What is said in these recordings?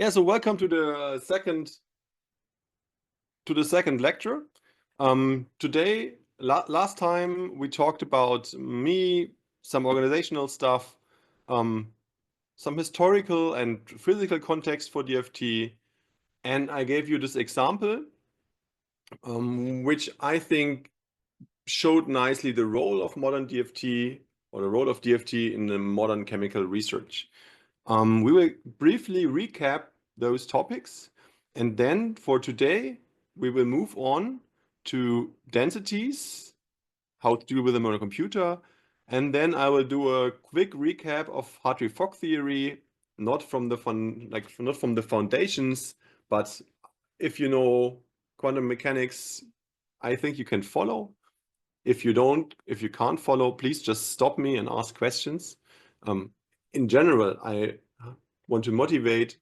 Yeah, so welcome to the second lecture. Today, last time we talked about me, some organizational stuff, some historical and physical context for DFT, and I gave you this example, which I think showed nicely the role of modern DFT or the role of DFT in the modern chemical research. We will briefly recap those topics, and then for today, we will move on to densities, how to deal with them on a computer, and then I will do a quick recap of Hartree-Fock theory, not from the foundations, but if you know quantum mechanics, I think you can follow. If you can't follow, please just stop me and ask questions. In general, I want to motivate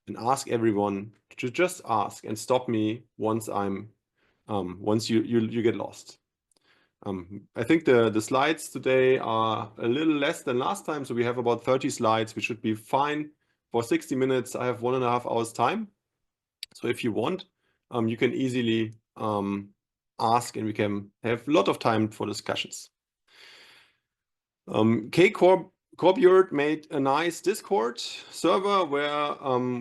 and ask everyone to just ask and stop me once you get lost. I think the slides today are a little less than last time, so we have about 30 slides, which should be fine. For 60 minutes, I have 1.5 hours time. So if you want, you can easily ask and we can have a lot of time for discussions. Corbiard made a nice Discord server where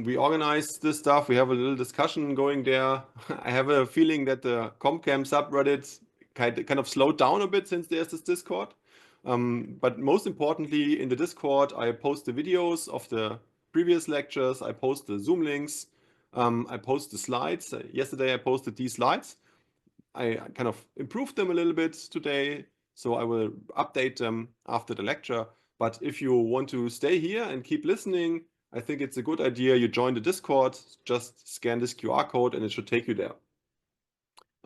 we organized this stuff. We have a little discussion going there. I have a feeling that the ComCam subreddit kind of slowed down a bit since there's this Discord. But most importantly, in the Discord, I post the videos of the previous lectures. I post the Zoom links. I post the slides. Yesterday, I posted these slides. I kind of improved them a little bit today, so I will update them after the lecture. But if you want to stay here and keep listening, I think it's a good idea you join the Discord, just scan this QR code and it should take you there.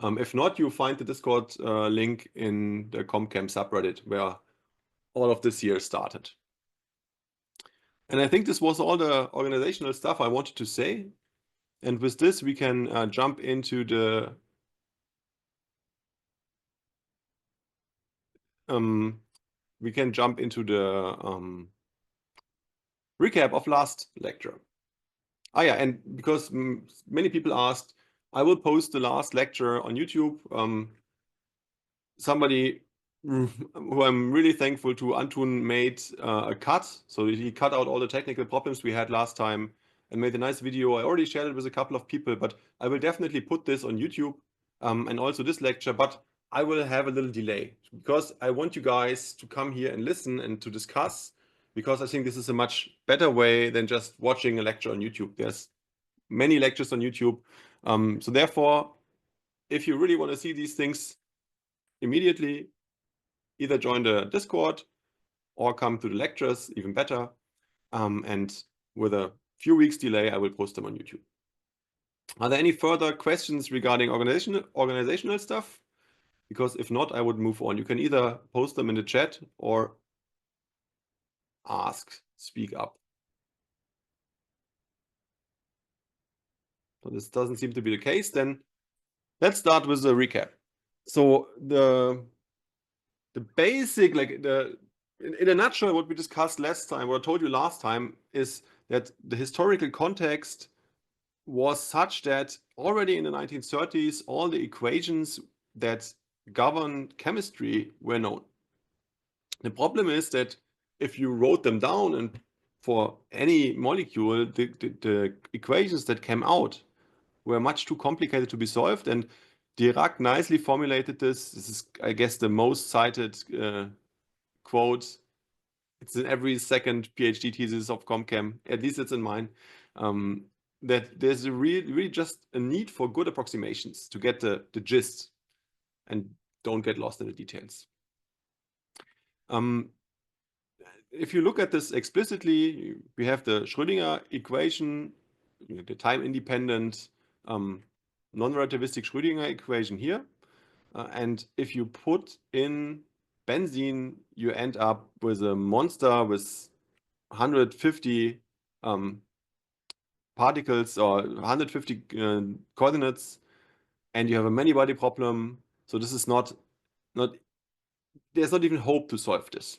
If not, you find the Discord link in the ComCam subreddit where all of this year started. And I think this was all the organizational stuff I wanted to say. And with this, we can jump into the recap of last lecture. Yeah, and because many people asked, I will post the last lecture on YouTube. Somebody who I'm really thankful to, Antun, made a cut. So he cut out all the technical problems we had last time and made a nice video. I already shared it with a couple of people, but I will definitely put this on YouTube and also this lecture, but I will have a little delay because I want you guys to come here and listen and to discuss, because I think this is a much better way than just watching a lecture on YouTube. There's many lectures on YouTube. So therefore, if you really want to see these things immediately, either join the Discord or come to the lectures, even better. And with a few weeks delay, I will post them on YouTube. Are there any further questions regarding organizational stuff? Because if not, I would move on. You can either post them in the chat or speak up. So this doesn't seem to be the case. Then let's start with the recap. So the basic, in a nutshell, what we discussed last time, what I told you last time, is that the historical context was such that already in the 1930s, all the equations that govern chemistry were known. The problem is that if you wrote them down and for any molecule, the equations that came out were much too complicated to be solved. And Dirac nicely formulated this. This is, I guess, the most cited quote. It's in every second PhD thesis of ComCam, at least it's in mine, that there's really just a need for good approximations to get the gist and don't get lost in the details. If you look at this explicitly, we have the Schrödinger equation, the time-independent non-relativistic Schrödinger equation here. And if you put in benzene, you end up with a monster with 150 particles or 150 coordinates, and you have a many-body problem. So this is not there's not even hope to solve this.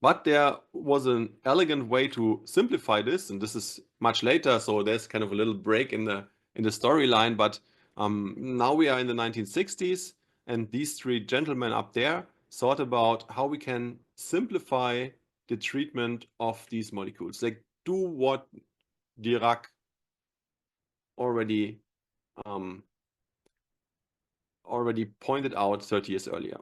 But there was an elegant way to simplify this, and this is much later, so there's kind of a little break in the storyline. But now we are in the 1960s, and these three gentlemen up there thought about how we can simplify the treatment of these molecules. Like do what Dirac already pointed out 30 years earlier.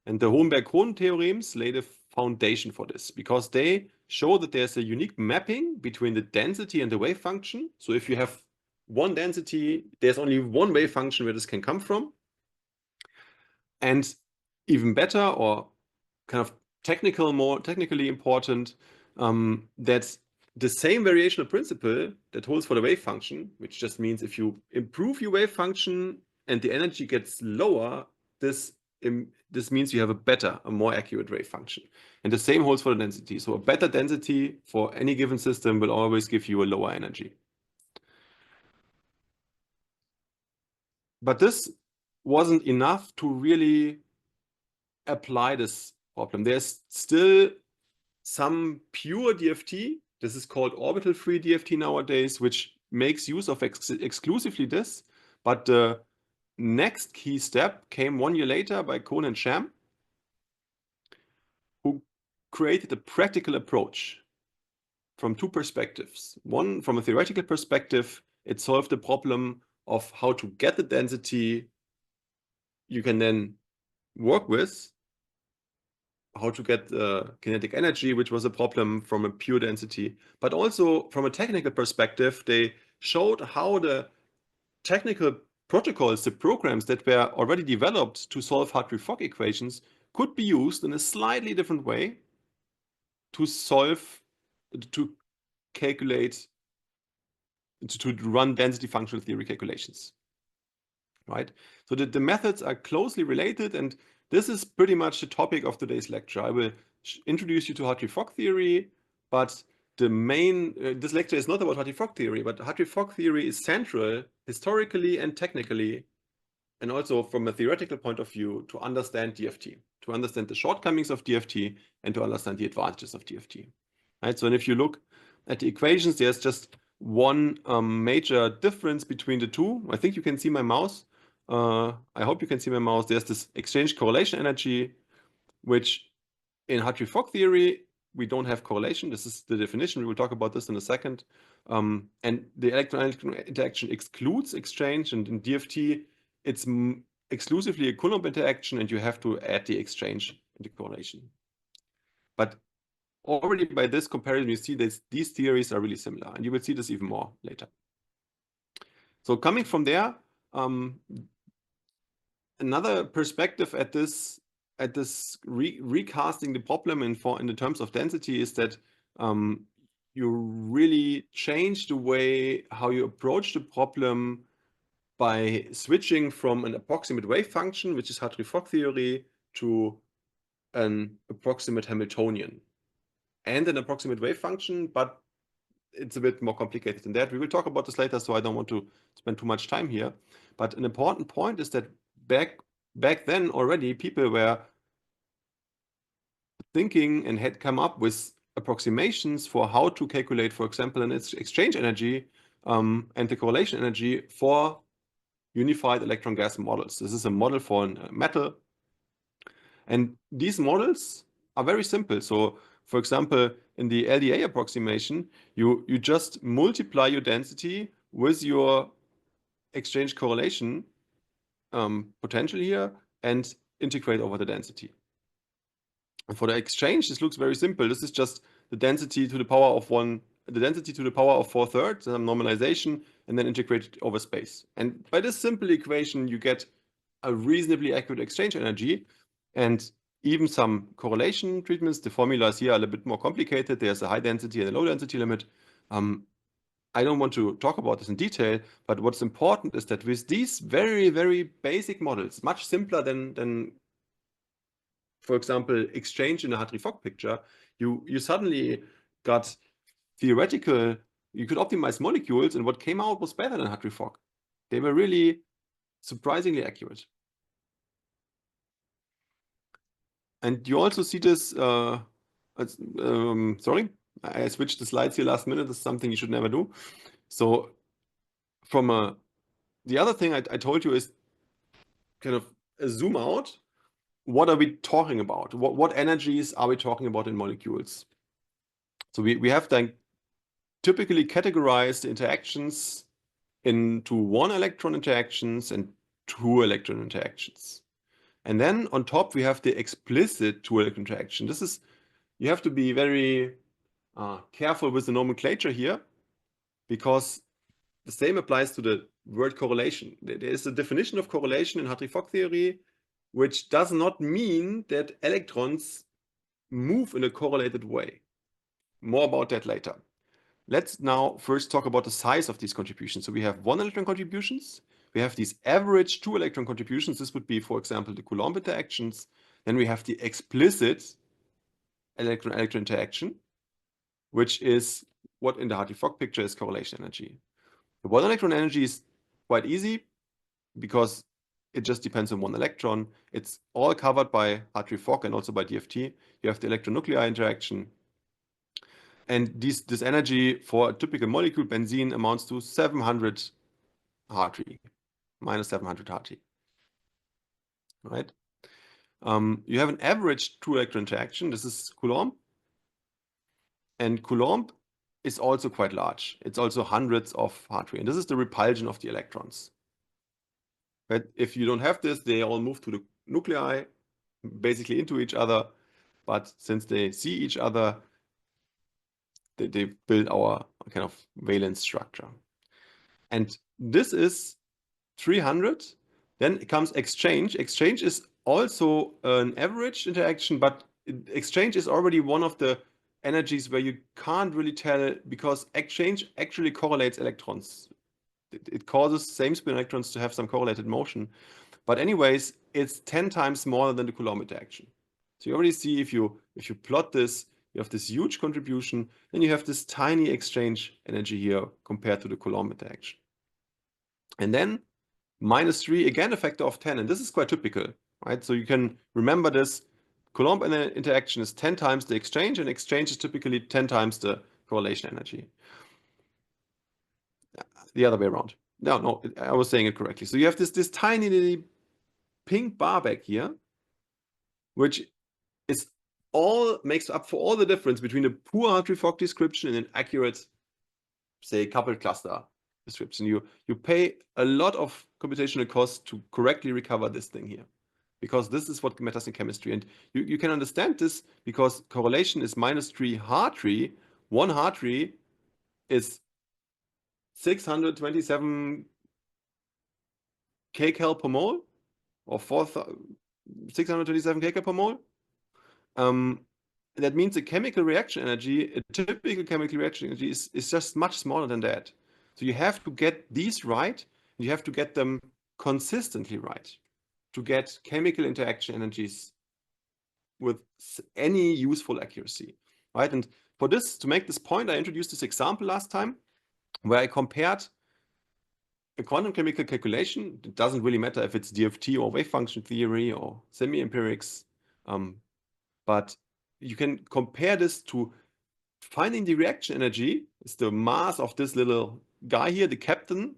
And the Hohenberg-Kohn theorems lay the foundation for this because they show that there's a unique mapping between the density and the wave function. So if you have one density, there's only one wave function where this can come from. And even better, or kind of more technically important, that's the same variational principle that holds for the wave function, which just means if you improve your wave function and the energy gets lower, this means you have a more accurate wave function. And the same holds for the density. So a better density for any given system will always give you a lower energy. But this wasn't enough to really apply this problem. There's still some pure DFT. This is called orbital-free DFT nowadays, which makes use of exclusively this. But the next key step came 1 year later by Kohn and Sham, who created a practical approach from two perspectives. One, from a theoretical perspective, it solved the problem of how to get the density you can then work with, how to get kinetic energy, which was a problem from a pure density. But also from a technical perspective, they showed how the technical protocols, the programs that were already developed to solve Hartree-Fock equations could be used in a slightly different way to calculate, to run density functional theory calculations, right? So the methods are closely related, and this is pretty much the topic of today's lecture. I will introduce you to Hartree-Fock theory, but the main, this lecture is not about Hartree-Fock theory, but Hartree-Fock theory is central historically and technically, and also from a theoretical point of view, to understand DFT, to understand the shortcomings of DFT, and to understand the advantages of DFT. Right? So, and if you look at the equations, there's just one major difference between the two. I think you can see my mouse. I hope you can see my mouse. There's this exchange correlation energy, which in Hartree-Fock theory, we don't have correlation. This is the definition. We will talk about this in a second. And the electron interaction excludes exchange. And in DFT, it's exclusively a Coulomb interaction, and you have to add the exchange and the correlation. But already by this comparison, you see that these theories are really similar. And you will see this even more later. So coming from there, another perspective at this recasting the problem in the terms of density is that you really change the way how you approach the problem by switching from an approximate wave function, which is Hartree-Fock theory, to an approximate Hamiltonian and an approximate wave function, but it's a bit more complicated than that. We will talk about this later, so I don't want to spend too much time here. But an important point is that back then already people were thinking and had come up with approximations for how to calculate, for example, an exchange energy and the correlation energy for unified electron gas models. This is a model for a metal. And these models are very simple. So for example, in the LDA approximation, you just multiply your density with your exchange correlation potential here and integrate over the density. And for the exchange, this looks very simple. This is just the density to the power of 1, the density to the power of 4/3, normalization, and then integrate it over space. And by this simple equation, you get a reasonably accurate exchange energy and even some correlation treatments. The formulas here are a little bit more complicated. There's a high density and a low density limit. I don't want to talk about this in detail, but what's important is that with these very, very basic models, much simpler than for example, exchange in a Hartree-Fock picture, you suddenly got theoretical, you could optimize molecules, and what came out was better than Hartree-Fock. They were really surprisingly accurate. And you also see this Sorry, I switched the slides here last minute. This is something you should never do. So from the other thing I told you is kind of a zoom out. What are we talking about? What energies are we talking about in molecules? So we have then typically categorized the interactions into one electron interactions and two electron interactions. And then on top, we have the explicit two electron interaction. This is, you have to be very careful with the nomenclature here, because the same applies to the word correlation. There is a definition of correlation in Hartree-Fock theory, which does not mean that electrons move in a correlated way. More about that later. Let's now first talk about the size of these contributions. So we have one electron contributions. We have these average two electron contributions. This would be, for example, the Coulomb interactions. Then we have the explicit electron-electron interaction, which is what in the Hartree-Fock picture is correlation energy. The one electron energy is quite easy because it just depends on one electron. It's all covered by Hartree-Fock and also by DFT. You have the electronuclei interaction. And this energy for a typical molecule, benzene, amounts to 700 Hartree, minus 700 Hartree, right? You have an average two electron interaction. This is Coulomb. And Coulomb is also quite large. It's also hundreds of Hartree. And this is the repulsion of the electrons. But if you don't have this, they all move to the nuclei, basically into each other. But since they see each other, they build our kind of valence structure. And this is 300. Then comes exchange. Exchange is also an average interaction, but exchange is already one of the energies where you can't really tell, because exchange actually correlates electrons. It causes same spin electrons to have some correlated motion. But anyways, it's 10 times smaller than the Coulomb interaction. So you already see, if you plot this, you have this huge contribution, then you have this tiny exchange energy here compared to the Coulomb interaction. And then -3, again a factor of 10, and this is quite typical, right? So you can remember this. Coulomb interaction is 10 times the exchange, and exchange is typically 10 times the correlation energy. The other way around. No, I was saying it correctly. So you have this tiny little pink bar back here, which is makes up for all the difference between a poor Hartree-Fock description and an accurate, say, coupled cluster description. You pay a lot of computational costs to correctly recover this thing here, because this is what matters in chemistry. And you can understand this because correlation is -3 Hartree. One Hartree is 627 kcal per mole, or 627 kcal per mole. That means the chemical reaction energy, a typical chemical reaction energy, is just much smaller than that. So you have to get these right, and you have to get them consistently right to get chemical interaction energies with any useful accuracy, right? And for this, to make this point, I introduced this example last time where I compared a quantum chemical calculation. It doesn't really matter if it's DFT or wave function theory or semi-empirics, but you can compare this to finding the reaction energy. Is the mass of this little guy here, the captain.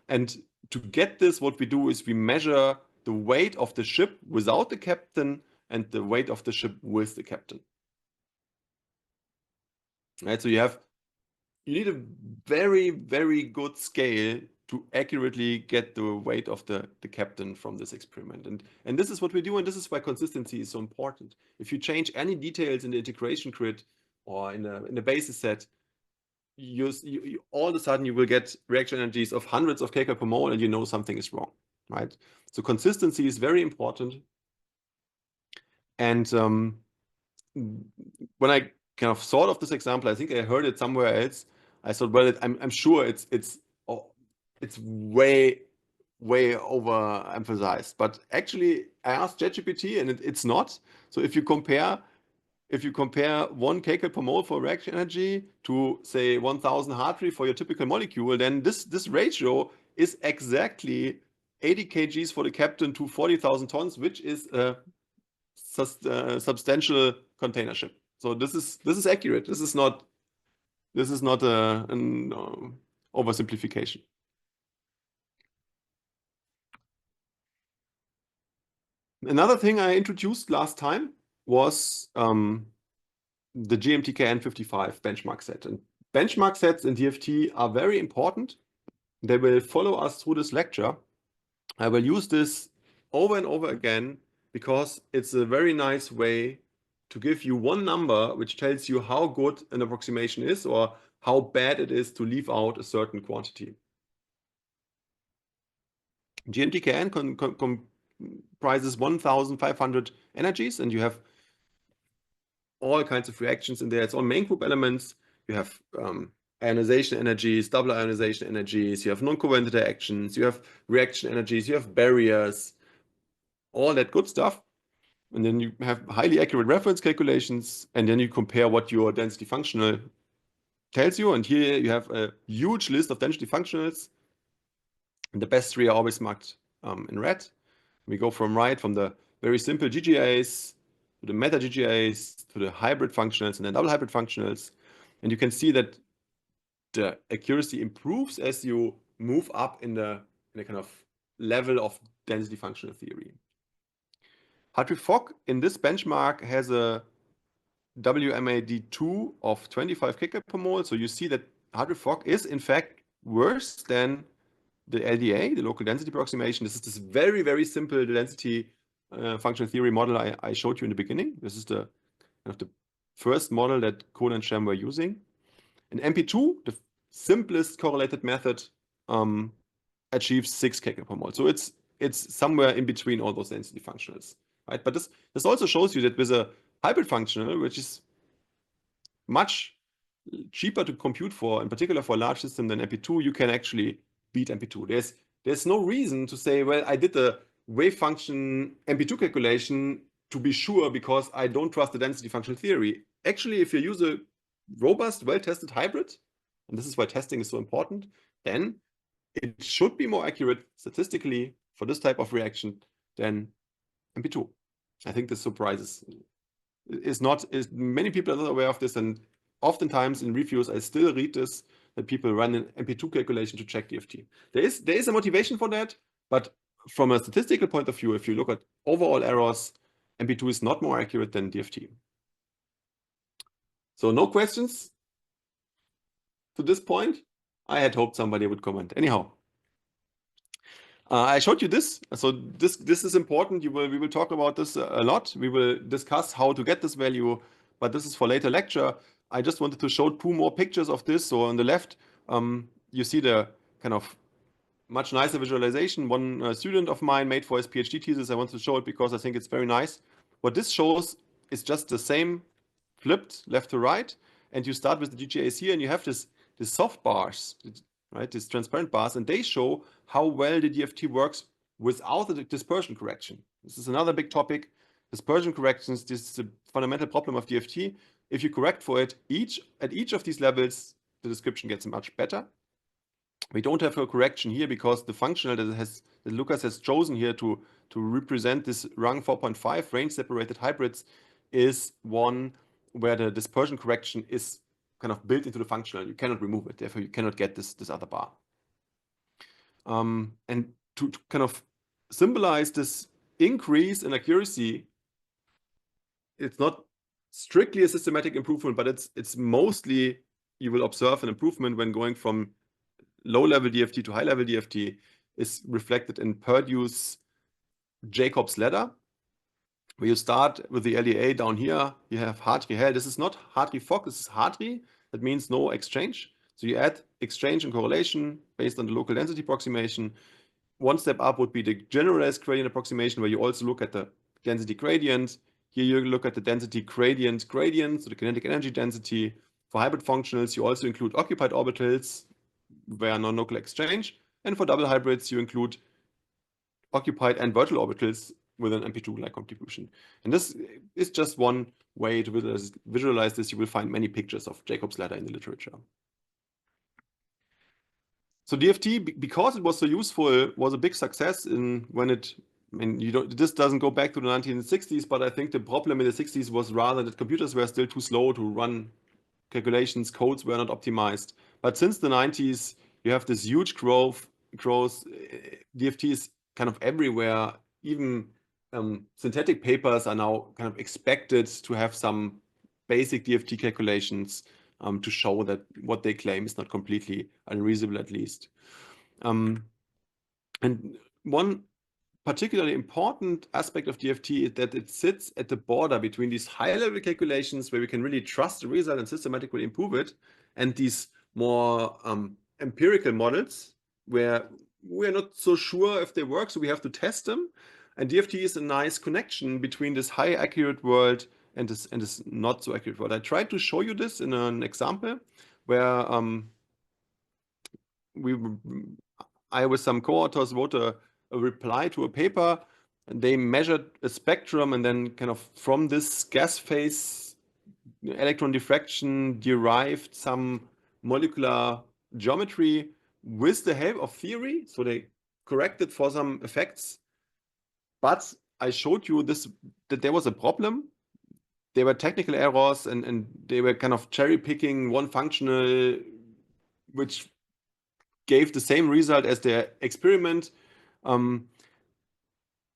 And to get this, what we do is we measure the weight of the ship without the captain and the weight of the ship with the captain. Right, so you need a very, very good scale to accurately get the weight of the captain from this experiment. And this is what we do, and this is why consistency is so important. If you change any details in the integration grid or in the basis set, you all of a sudden you will get reaction energies of hundreds of kcal per mole, and you know something is wrong, right? So consistency is very important. And when I kind of thought of this example, I think I heard it somewhere else. I thought, well, I'm sure it's way overemphasized. But actually, I asked ChatGPT, and it's not. So if you compare 1 kcal per mole for reaction energy to, say, 1000 Hartree for your typical molecule, then this ratio is exactly 80 kgs for the captain to 40,000 tons, which is a substantial container ship. So this is accurate. This is not an oversimplification. Another thing I introduced last time was the GMTKN55 benchmark set. And benchmark sets in DFT are very important. They will follow us through this lecture. I will use this over and over again because it's a very nice way to give you one number which tells you how good an approximation is or how bad it is to leave out a certain quantity. GMTKN comprises 1,500 energies, and you have all kinds of reactions in there. It's all main group elements. You have ionization energies, double ionization energies, you have non-covalent interactions, you have reaction energies, you have barriers, all that good stuff. And then you have highly accurate reference calculations, and then you compare what your density functional tells you. And here you have a huge list of density functionals. And the best three are always marked in red. We go from the very simple GGAs to the meta GGAs to the hybrid functionals and then double hybrid functionals. And you can see that the accuracy improves as you move up in the kind of level of density functional theory. Hartree-Fock in this benchmark has a WMAD2 of 25 kcal per mole. So you see that Hartree-Fock is in fact worse than the LDA, the local density approximation. This is this very, very simple density functional theory model I showed you in the beginning. This is the first model that Kohn and Shem were using. And MP2, the simplest correlated method, achieves 6 kcal per mole. So it's somewhere in between all those density functionals, right? But this also shows you that with a hybrid functional, which is much cheaper to compute for, in particular for a large system than MP2, you can actually beat MP2. There's no reason to say, well, I did the wave function MP2 calculation to be sure because I don't trust the density functional theory. Actually, if you use a robust, well-tested hybrid, and this is why testing is so important, then it should be more accurate statistically for this type of reaction than MP2. I think this surprises many people are not aware of this, and oftentimes in reviews I still read this, that people run an MP2 calculation to check DFT. There is a motivation for that, but from a statistical point of view, if you look at overall errors, MP2 is not more accurate than DFT. So no questions to this point. I had hoped somebody would comment. Anyhow, I showed you this. So this is important. We will talk about this a lot. We will discuss how to get this value, but this is for later lecture. I just wanted to show 2 more pictures of this. So on the left, you see the kind of much nicer visualization one student of mine made for his PhD thesis. I want to show it because I think it's very nice. What this shows is just the same flipped left to right, and you start with the GGAs here, and you have this soft bars, right? These transparent bars, and they show how well the DFT works without the dispersion correction. This is another big topic. Dispersion corrections, this is a fundamental problem of DFT. If you correct for it, at each of these levels, the description gets much better. We don't have a correction here because the functional that Lucas has chosen here to represent this rung 4.5 range separated hybrids is one where the dispersion correction is kind of built into the functional. You cannot remove it. Therefore, you cannot get this other bar. And to kind of symbolize this increase in accuracy, it's not strictly a systematic improvement, but it's mostly you will observe an improvement when going from low-level DFT to high-level DFT is reflected in Purdue's Jacob's ladder, where you start with the LDA down here. You have Hartree-Hell. This is not Hartree-Fock. This is Hartree. That means no exchange. So you add exchange and correlation based on the local density approximation. One step up would be the generalized gradient approximation, where you also look at the density gradient. Here you look at the density gradient, so the kinetic energy density. For hybrid functionals, you also include occupied orbitals where non-local exchange. And for double hybrids, you include occupied and virtual orbitals with an MP2-like contribution. And this is just one way to visualize this. You will find many pictures of Jacob's ladder in the literature. So DFT, because it was so useful, was a big success when it I mean, this doesn't go back to the 1960s, but I think the problem in the 60s was rather that computers were still too slow to run calculations, codes were not optimized. But since the 90s, you have this huge growth. DFT is kind of everywhere. Even synthetic papers are now kind of expected to have some basic DFT calculations to show that what they claim is not completely unreasonable, at least. And one particularly important aspect of DFT is that it sits at the border between these high-level calculations where we can really trust the result and systematically improve it, and these more empirical models where we're not so sure if they work, so we have to test them. And DFT is a nice connection between this high accurate world and this not so accurate world. I tried to show you this in an example where I with some co-authors wrote a reply to a paper, and they measured a spectrum, and then kind of from this gas phase electron diffraction derived some molecular geometry with the help of theory. So they corrected for some effects, but I showed you this that there was a problem. There were technical errors, and they were kind of cherry picking one functional which gave the same result as their experiment.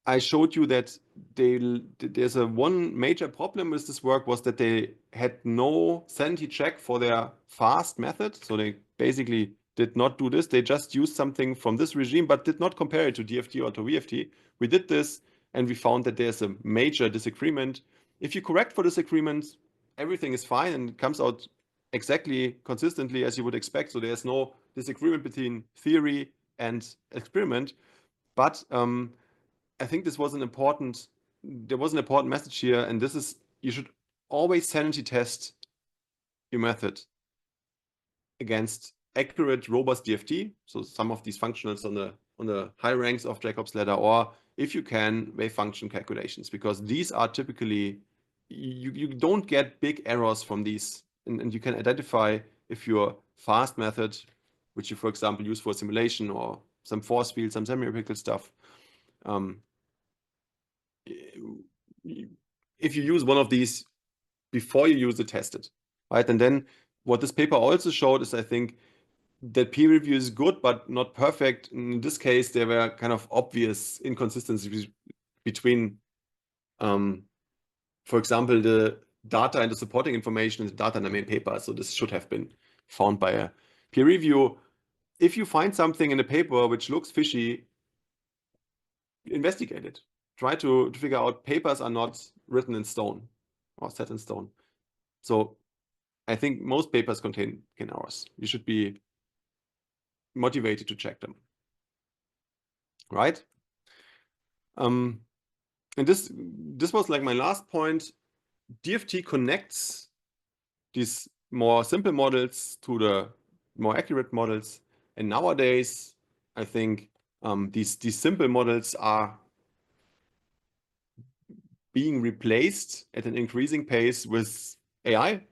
I showed you that there's one major problem with this work was that they had no sanity check for their fast method. So they basically did not do this. They just used something from this regime, but did not compare it to DFT or to VFT. We did this, and we found that there's a major disagreement. If you correct for disagreement, everything is fine and comes out exactly consistently as you would expect. So there's no disagreement between theory and experiment. But I think there was an important message here, and this is you should always sanity test your method against accurate, robust DFT. So some of these functionals on the high ranks of Jacob's ladder, or if you can, wave function calculations, because these are typically you don't get big errors from these, and you can identify if your fast method, which you, for example, use for simulation or some force field, some semi-empirical stuff, if you use one of these before you use it, test it, right? And then what this paper also showed is, I think, that peer review is good, but not perfect. In this case, there were kind of obvious inconsistencies between, for example, the data and the supporting information and the data in the main paper. So this should have been found by a peer review. If you find something in a paper which looks fishy, investigate it. Try to figure out papers are not written in stone or set in stone. So I think most papers contain errors. You should be motivated to check them, right? And this was like my last point. DFT connects these more simple models to the more accurate models, and nowadays I think these simple models are being replaced at an increasing pace with AI,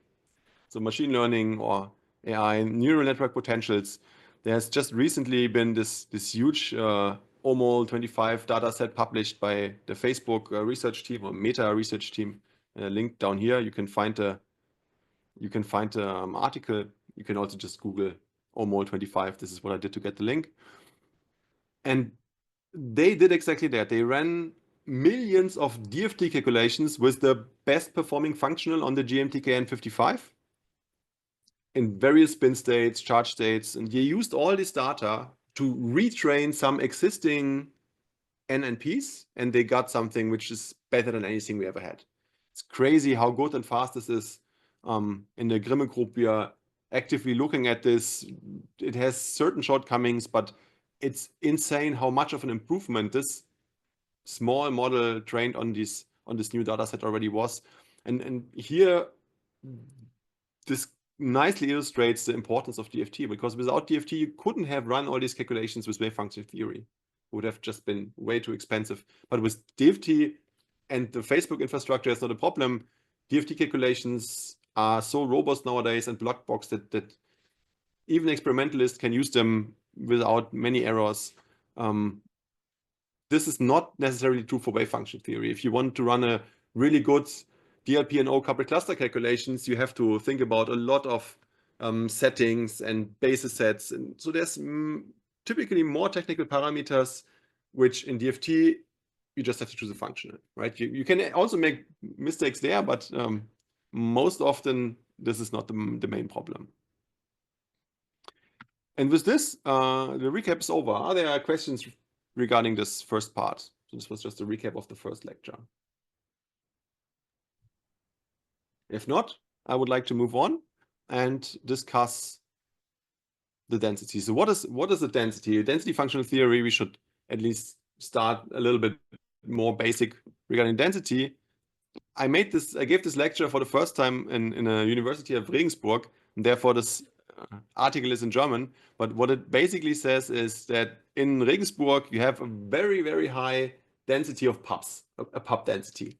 so machine learning or AI neural network potentials. There's just recently been this huge OMOL 25 data set published by the Facebook research team or Meta research team. Link down here. You can find the article. You can also just Google OMOL 25. This is what I did to get the link. And they did exactly that. They ran millions of DFT calculations with the best performing functional on the GMTKN55 in various spin states, charge states, and they used all this data to retrain some existing NNPs, and they got something which is better than anything we ever had. It's crazy how good and fast this is. In the Grimme group, we are actively looking at this. It has certain shortcomings, but it's insane how much of an improvement this small model trained on this new data set already was. And here, this nicely illustrates the importance of DFT, because without DFT, you couldn't have run all these calculations with wave function theory. It would have just been way too expensive. But with DFT and the Facebook infrastructure, it's not a problem. DFT calculations are so robust nowadays and black box that even experimentalists can use them without many errors. this is not necessarily true for wave function theory. If you want to run a really good DLP-NO coupled cluster calculations, you have to think about a lot of settings and basis sets. And so there's typically more technical parameters, which in DFT, you just have to choose a function, right? You can also make mistakes there, but most often this is not the main problem. And with this, the recap is over. Are there questions regarding this first part? So this was just a recap of the first lecture. If not, I would like to move on and discuss the density. So what is a density? A density functional theory, we should at least start a little bit more basic regarding density. I gave this lecture for the first time in a university of Regensburg, and therefore this article is in German. But what it basically says is that in Regensburg, you have a very, very high density of pubs, a pub density.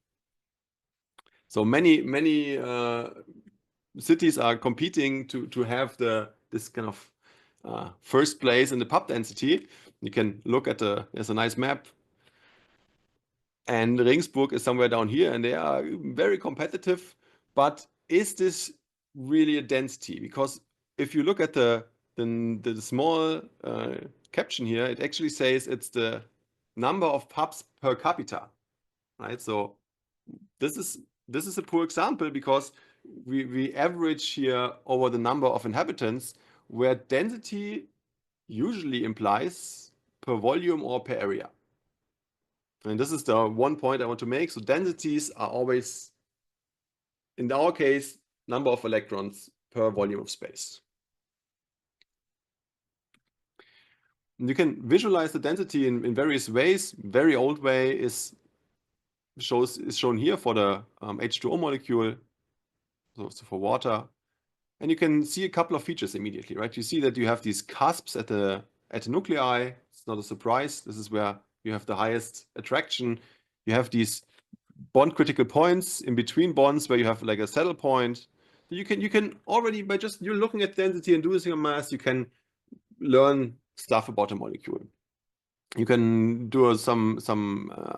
So many cities are competing to have this kind of first place in the pub density. You can look at there's a nice map. And Regensburg is somewhere down here, and they are very competitive. But is this really a density? Because if you look at the small caption here, it actually says it's the number of pubs per capita, right? So this is a poor example because we average here over the number of inhabitants, where density usually implies per volume or per area. And this is the one point I want to make. So densities are always, in our case, number of electrons per volume of space. And you can visualize the density in various ways. Very old way is shown here for the H2O molecule, so for water. And you can see a couple of features immediately, right? You see that you have these cusps at the nuclei. It's not a surprise. This is where you have the highest attraction. You have these bond critical points in between bonds where you have like a saddle point. You can already, by just you're looking at density and doing some mass, you can learn stuff about a molecule. You can do some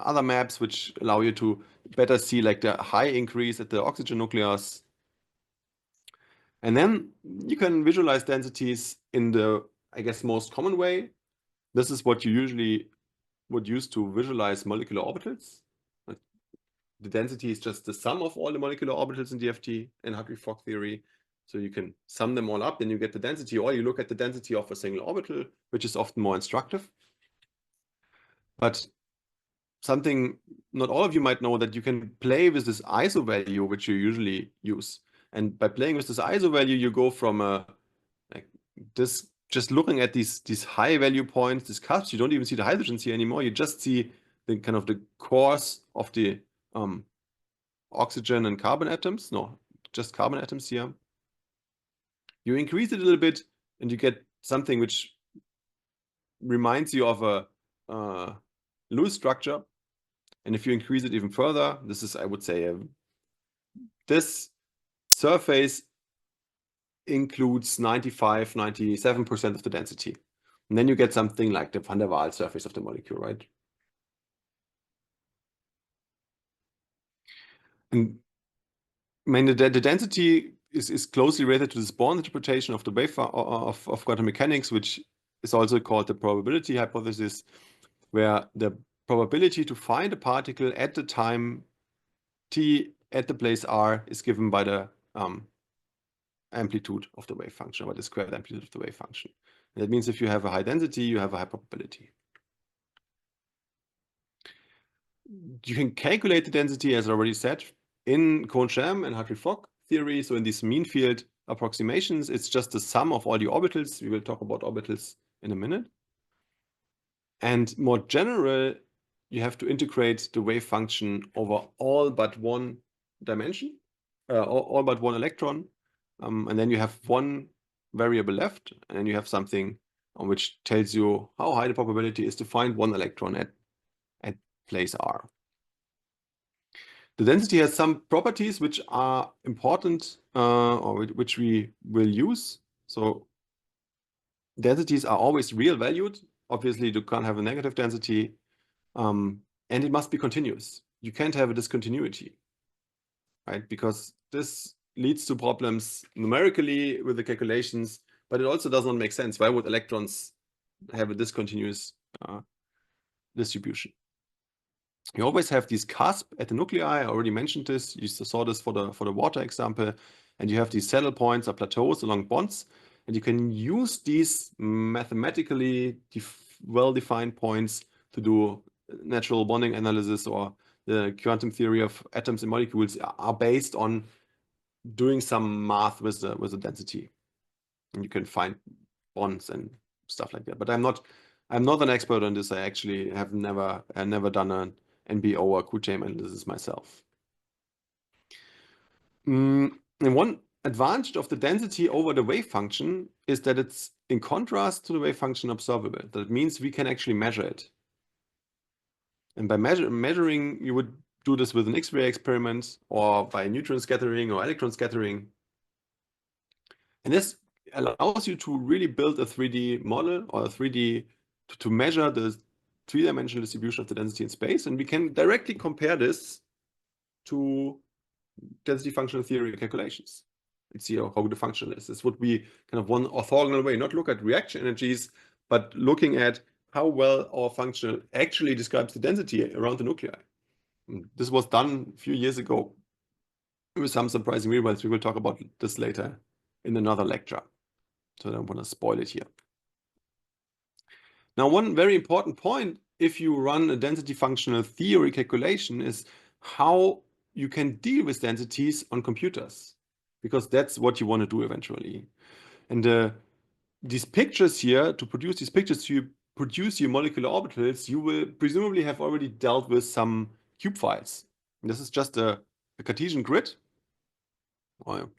other maps which allow you to better see like the high increase at the oxygen nucleus. And then you can visualize densities in the, I guess, most common way. This is what you usually would use to visualize molecular orbitals. The density is just the sum of all the molecular orbitals in DFT in Hartree-Fock theory. So you can sum them all up, then you get the density, or you look at the density of a single orbital, which is often more instructive. But something not all of you might know, that you can play with this ISO value, which you usually use. And by playing with this ISO value, you go from just looking at these high value points, these cusps. You don't even see the hydrogens here anymore. You just see the kind of the cores of the oxygen and carbon atoms. No, just carbon atoms here. You increase it a little bit, and you get something which reminds you of a Lewis structure. And if you increase it even further, this is, I would say, this surface includes 95, 97% of the density. And then you get something like the van der Waals surface of the molecule, right? And I mean, the density is closely related to this Born interpretation of the wave of quantum mechanics, which is also called the probability hypothesis, where the probability to find a particle at the time t at the place r is given by the amplitude of the wave function, or the squared amplitude of the wave function. And that means if you have a high density, you have a high probability. You can calculate the density, as I already said, in Cohen-Sham and Hartree-Fock theory. So in these mean field approximations, it's just the sum of all the orbitals. We will talk about orbitals in a minute. And more general, you have to integrate the wave function over all but one dimension, all but one electron. And then you have one variable left, and then you have something which tells you how high the probability is to find one electron at place R. The density has some properties which are important, or which we will use. So densities are always real valued. Obviously, you can't have a negative density. And it must be continuous. You can't have a discontinuity, right? Because this leads to problems numerically with the calculations, but it also does not make sense. Why would electrons have a discontinuous distribution? You always have these cusp at the nuclei. I already mentioned this. You saw this for the water example. And you have these saddle points or plateaus along bonds. And you can use these mathematically well-defined points to do natural bonding analysis, or the quantum theory of atoms and molecules are based on doing some math with the density. And you can find bonds and stuff like that. But I'm not an expert on this. I actually have never done an NBO or Q-chain analysis myself. And one advantage of the density over the wave function is that it's in contrast to the wave function observable. That means we can actually measure it. And by measuring, you would do this with an X-ray experiment or by neutron scattering or electron scattering. And this allows you to really build a 3D model or a 3D to measure the three-dimensional distribution of the density in space. And we can directly compare this to density functional theory calculations and see how the function is. This would be kind of one orthogonal way, not look at reaction energies, but looking at how well our function actually describes the density around the nuclei. And this was done a few years ago with some surprising results. We will talk about this later in another lecture, so I don't want to spoil it here. Now, one very important point if you run a density functional theory calculation is how you can deal with densities on computers, because that's what you want to do eventually. And these pictures here, to produce these pictures, you produce your molecular orbitals, you will presumably have already dealt with some cube files. And this is just a Cartesian grid, or you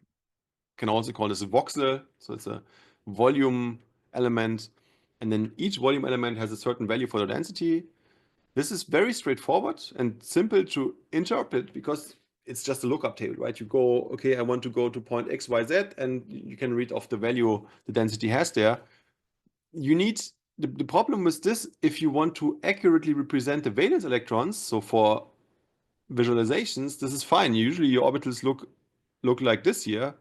can also call this a voxel. So it's a volume element. And then each volume element has a certain value for the density. This is very straightforward and simple to interpret because it's just a lookup table, right? You go, okay, I want to go to point X, Y, Z, and you can read off the value the density has there. You need, the problem with this, if you want to accurately represent the valence electrons, so for visualizations, this is fine. Usually your orbitals look like this here.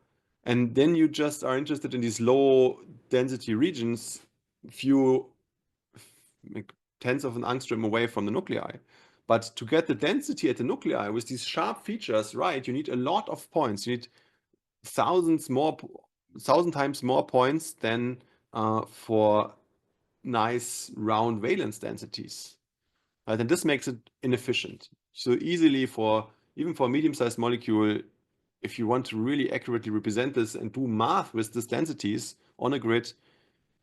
And then you just are interested in these low density regions, few like tenths of an angstrom away from the nuclei. But to get the density at the nuclei with these sharp features, right, you need a lot of points. You need 1,000 times more points than for nice round valence densities. Right? And this makes it inefficient. So easily even for a medium-sized molecule, if you want to really accurately represent this and do math with these densities on a grid,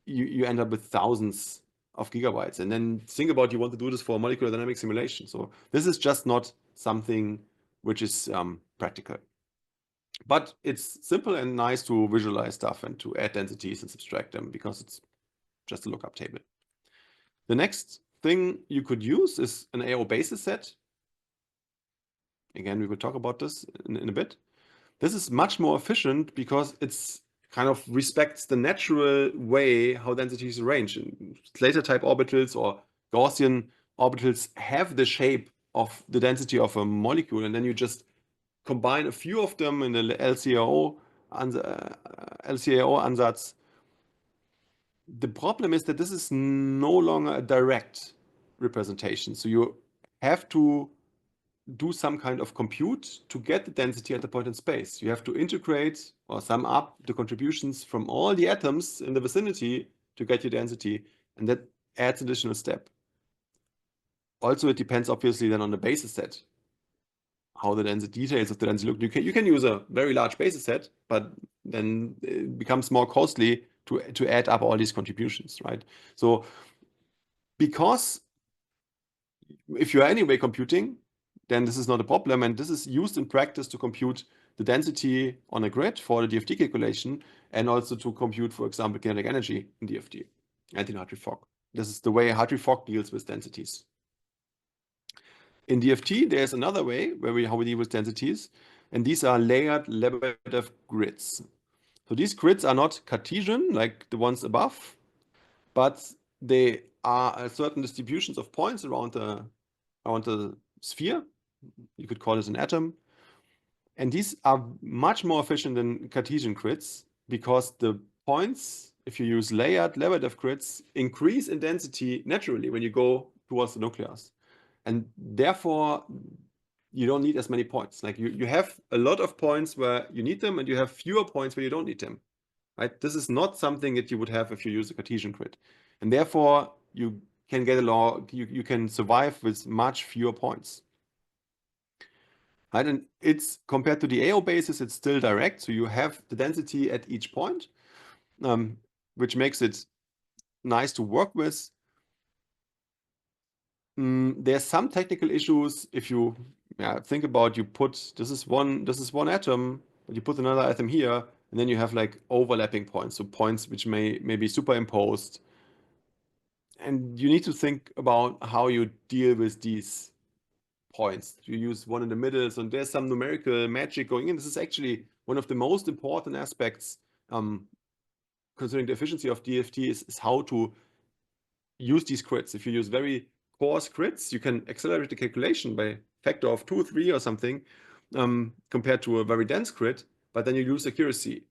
you end up with thousands of gigabytes. And then think about, you want to do this for a molecular dynamic simulation. So this is just not something which is practical. But it's simple and nice to visualize stuff and to add densities and subtract them because it's just a lookup table. The next thing you could use is an AO basis set. Again, we will talk about this in a bit. This is much more efficient because it's kind of respects the natural way how density is arranged. Slater type orbitals or Gaussian orbitals have the shape of the density of a molecule, and then you just combine a few of them in the LCAO ansatz. The problem is that this is no longer a direct representation. So you have to do some kind of compute to get the density at the point in space. You have to integrate or sum up the contributions from all the atoms in the vicinity to get your density, and that adds additional step. Also, it depends obviously then on the basis set, how the details of the density look. You can use a very large basis set, but then it becomes more costly to add up all these contributions, right? So because if you are anyway computing, then this is not a problem. And this is used in practice to compute the density on a grid for the DFT calculation, and also to compute, for example, kinetic energy in DFT and in Hartree-Fock. This is the way Hartree-Fock deals with densities. In DFT, there's another way how we deal with densities, and these are layered Lebedev grids. So these grids are not Cartesian like the ones above, but they are certain distributions of points around the I want a sphere. You could call it an atom. And these are much more efficient than Cartesian grids because the points, if you use layered level-depth grids, increase in density naturally when you go towards the nucleus. And therefore, you don't need as many points. Like you have a lot of points where you need them, and you have fewer points where you don't need them. Right? This is not something that you would have if you use a Cartesian grid. And therefore, you can get along, you can survive with much fewer points. Right? And it's compared to the AO basis, it's still direct. So you have the density at each point, which makes it nice to work with. There's some technical issues if you think about this is one atom, but you put another atom here, and then you have like overlapping points, so points which may be superimposed. And you need to think about how you deal with these points. You use one in the middle, so there's some numerical magic going in. This is actually one of the most important aspects considering the efficiency of DFT is how to use these grids. If you use very coarse grids, you can accelerate the calculation by a factor of 2 or 3 or something compared to a very dense grid, but then you lose accuracy,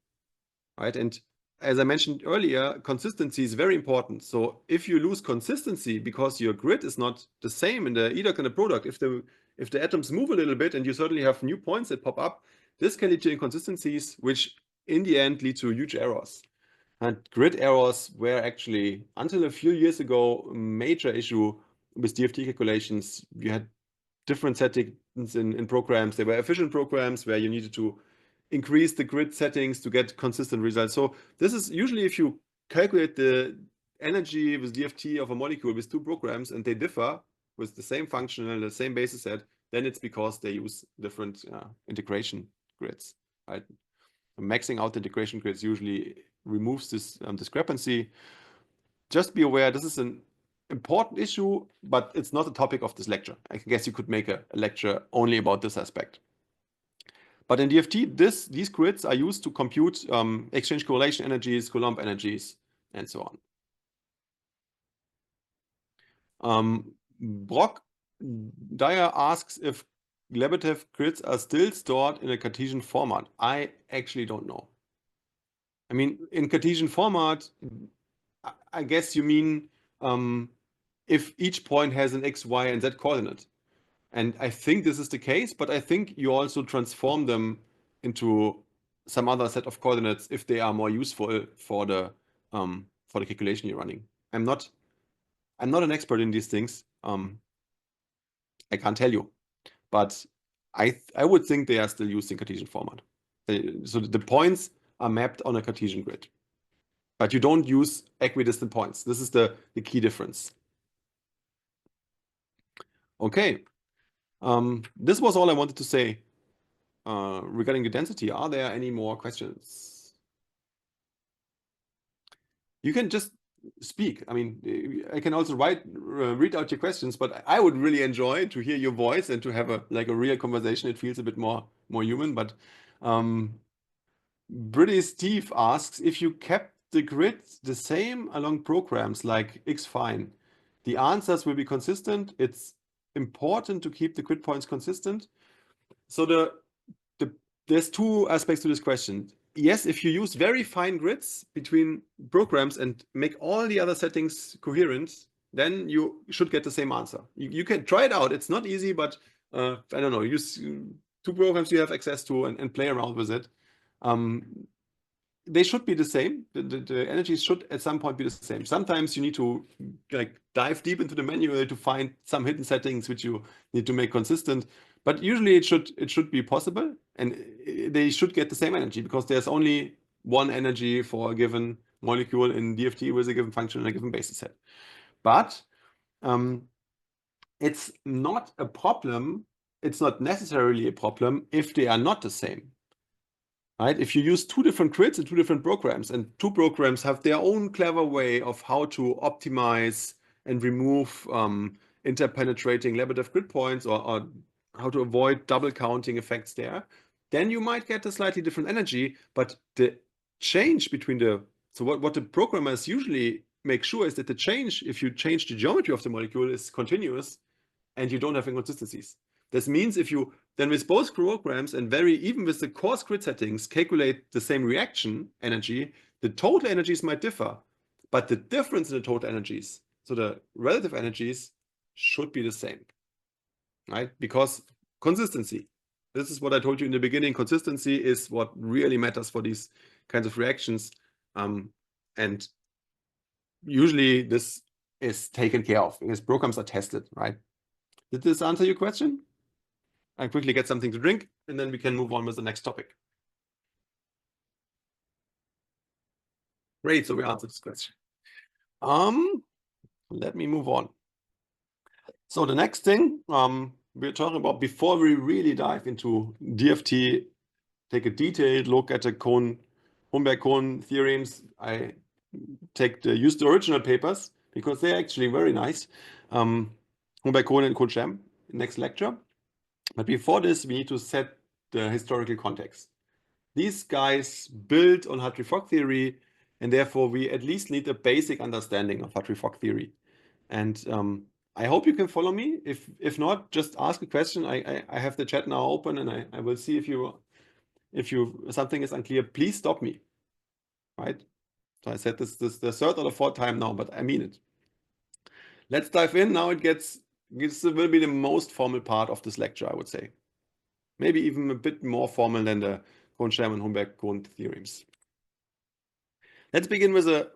right? And as I mentioned earlier, consistency is very important. So if you lose consistency because your grid is not the same in the EDOC and the product, if the atoms move a little bit and you certainly have new points that pop up, this can lead to inconsistencies, which in the end lead to huge errors. And grid errors were actually, until a few years ago, a major issue with DFT calculations. You had different settings in programs. They were efficient programs where you needed to increase the grid settings to get consistent results. So this is usually if you calculate the energy with DFT of a molecule with 2 programs and they differ with the same function and the same basis set, then it's because they use different integration grids, right? Maxing out the integration grids usually removes this discrepancy. Just be aware, this is an important issue, but it's not the topic of this lecture. I guess you could make a lecture only about this aspect. But in DFT, these grids are used to compute exchange correlation energies, Coulomb energies, and so on. Brock Dyer asks if Lebedev grids are still stored in a Cartesian format. I actually don't know. I mean, in Cartesian format, I guess you mean if each point has an x, y, and z coordinate. And I think this is the case, but I think you also transform them into some other set of coordinates if they are more useful for the calculation you're running. I'm not an expert in these things. I can't tell you, but I would think they are still used in Cartesian format. So the points are mapped on a Cartesian grid, but you don't use equidistant points. This is the key difference. Okay, this was all I wanted to say regarding the density. Are there any more questions? You can just speak. I mean, I can also read out your questions, but I would really enjoy to hear your voice and to have a real conversation. It feels a bit more human. But British Steve asks if you kept the grid the same along programs like Xfine, the answers will be consistent. It's important to keep the grid points consistent. So there's 2 aspects to this question. Yes, if you use very fine grids between programs and make all the other settings coherent, then you should get the same answer. You can try it out. It's not easy, but I don't know, use 2 programs you have access to and play around with it. They should be the same. The energies should at some point be the same. Sometimes you need to dive deep into the manual to find some hidden settings which you need to make consistent. But usually it should be possible, and they should get the same energy because there's only one energy for a given molecule in DFT with a given function and a given basis set. But it's not a problem. It's not necessarily a problem if they are not the same. Right? If you use 2 different grids and 2 different programs, and 2 programs have their own clever way of how to optimize and remove interpenetrating Lebedev grid points or how to avoid double counting effects there, then you might get a slightly different energy. But the change between what the programmers usually make sure is that the change, if you change the geometry of the molecule, is continuous. and you don't have inconsistencies. This means if you then with both programs and even with the coarse grid settings calculate the same reaction energy, the total energies might differ, but the difference in the total energies, so the relative energies, should be the same, right? Because consistency. This is what I told you in the beginning. Consistency is what really matters for these kinds of reactions. And usually this is taken care of because programs are tested, right? Did this answer your question? I quickly get something to drink and then we can move on with the next topic. Great, so we answered this question. Let me move on. So the next thing we're talking about before we really dive into DFT, take a detailed look at the Holmberg-Kohn theorems. I use the original papers because they're actually very nice. Holmberg-Kohn and Kohn-Sham, next lecture. But before this, we need to set the historical context. These guys built on Hartree-Fock theory, and therefore we at least need a basic understanding of Hartree-Fock theory. And I hope you can follow me. If not, just ask a question. I have the chat now open, and I will see if something is unclear. Please stop me. Right? So I said this the third or the fourth time now, but I mean it. Let's dive in. Now this will be the most formal part of this lecture, I would say. Maybe even a bit more formal than the Kohn-Sham and Holmberg-Kohn theorems. Let's begin with a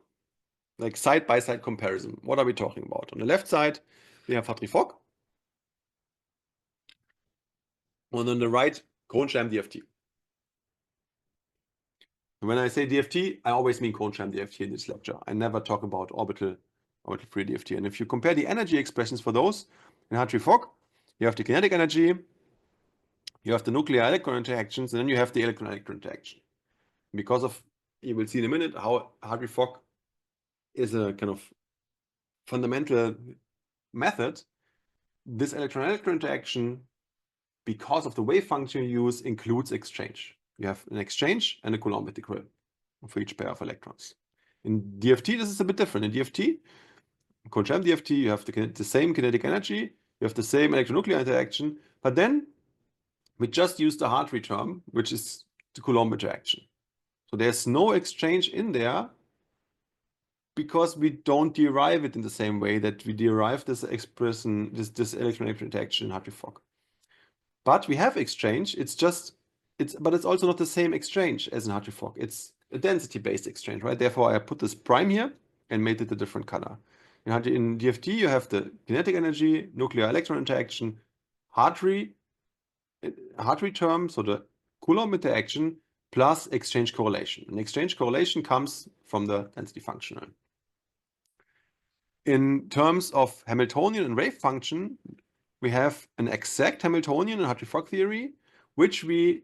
side-by-side comparison. What are we talking about? On the left side, we have Hartree-Fock. And on the right, Kohn-Sham DFT. When I say DFT, I always mean Kohn-Sham DFT in this lecture. I never talk about orbital free DFT. And if you compare the energy expressions for those in Hartree-Fock, you have the kinetic energy, you have the nuclear electron interactions, and then you have the electron-electron interaction. Because of, you will see in a minute how Hartree-Fock is a kind of fundamental method. This electron-electron interaction, because of the wave function you use, includes exchange. You have an exchange and a Coulomb integral for each pair of electrons. In DFT, this is a bit different. In DFT, Kohn-Sham DFT, you have the same kinetic energy, you have the same electronuclear interaction, but then we just use the Hartree term, which is the Coulomb interaction. So there's no exchange in there because we don't derive it in the same way that we derive this expression, this electron-electron interaction in Hartree-Fock. But we have exchange. But it's also not the same exchange as in Hartree-Fock. It's a density-based exchange, right? Therefore, I put this prime here and made it a different color. In DFT, you have the kinetic energy, nuclear electron interaction, Hartree term, so the Coulomb interaction, plus exchange correlation. And exchange correlation comes from the density functional. In terms of Hamiltonian and wave function, we have an exact Hamiltonian in Hartree-Fock theory, which we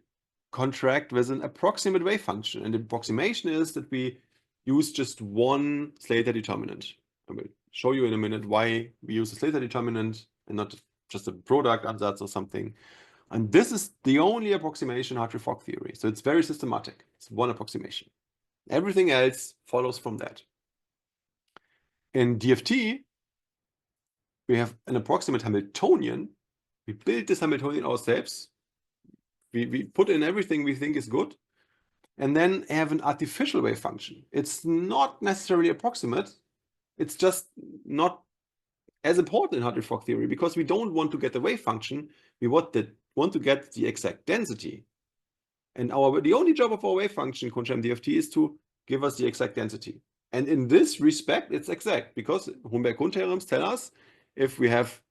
contract with an approximate wave function. And the approximation is that we use just one Slater determinant. I will show you in a minute why we use a Slater determinant and not just a product ansatz or something. And this is the only approximation in Hartree-Fock theory. So it's very systematic. It's one approximation. Everything else follows from that. In DFT, we have an approximate Hamiltonian. We build this Hamiltonian ourselves. We put in everything we think is good, and then have an artificial wave function. It's not necessarily approximate. It's just not as important in Hartree-Fock theory because we don't want to get the wave function. We want to get the exact density. And the only job of our wave function, Kohn-Sham DFT, is to give us the exact density. And in this respect, it's exact because Holmberg-Kohn theorems tell us if we have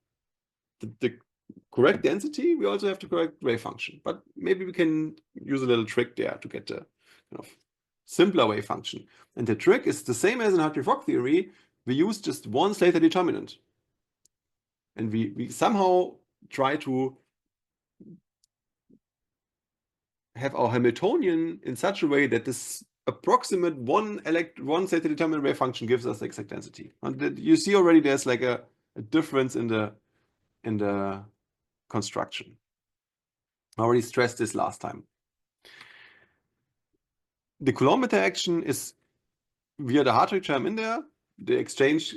the correct density, we also have the correct wave function. But maybe we can use a little trick there to get the kind of simpler wave function. And the trick is the same as in Hartree-Fock theory. We use just one Slater determinant. And we somehow try to have our Hamiltonian in such a way that this approximate one Slater determinant wave function gives us the exact density. And you see already there's like a difference in the construction. I already stressed this last time. The Coulomb interaction is via the Hartree term in there. The exchange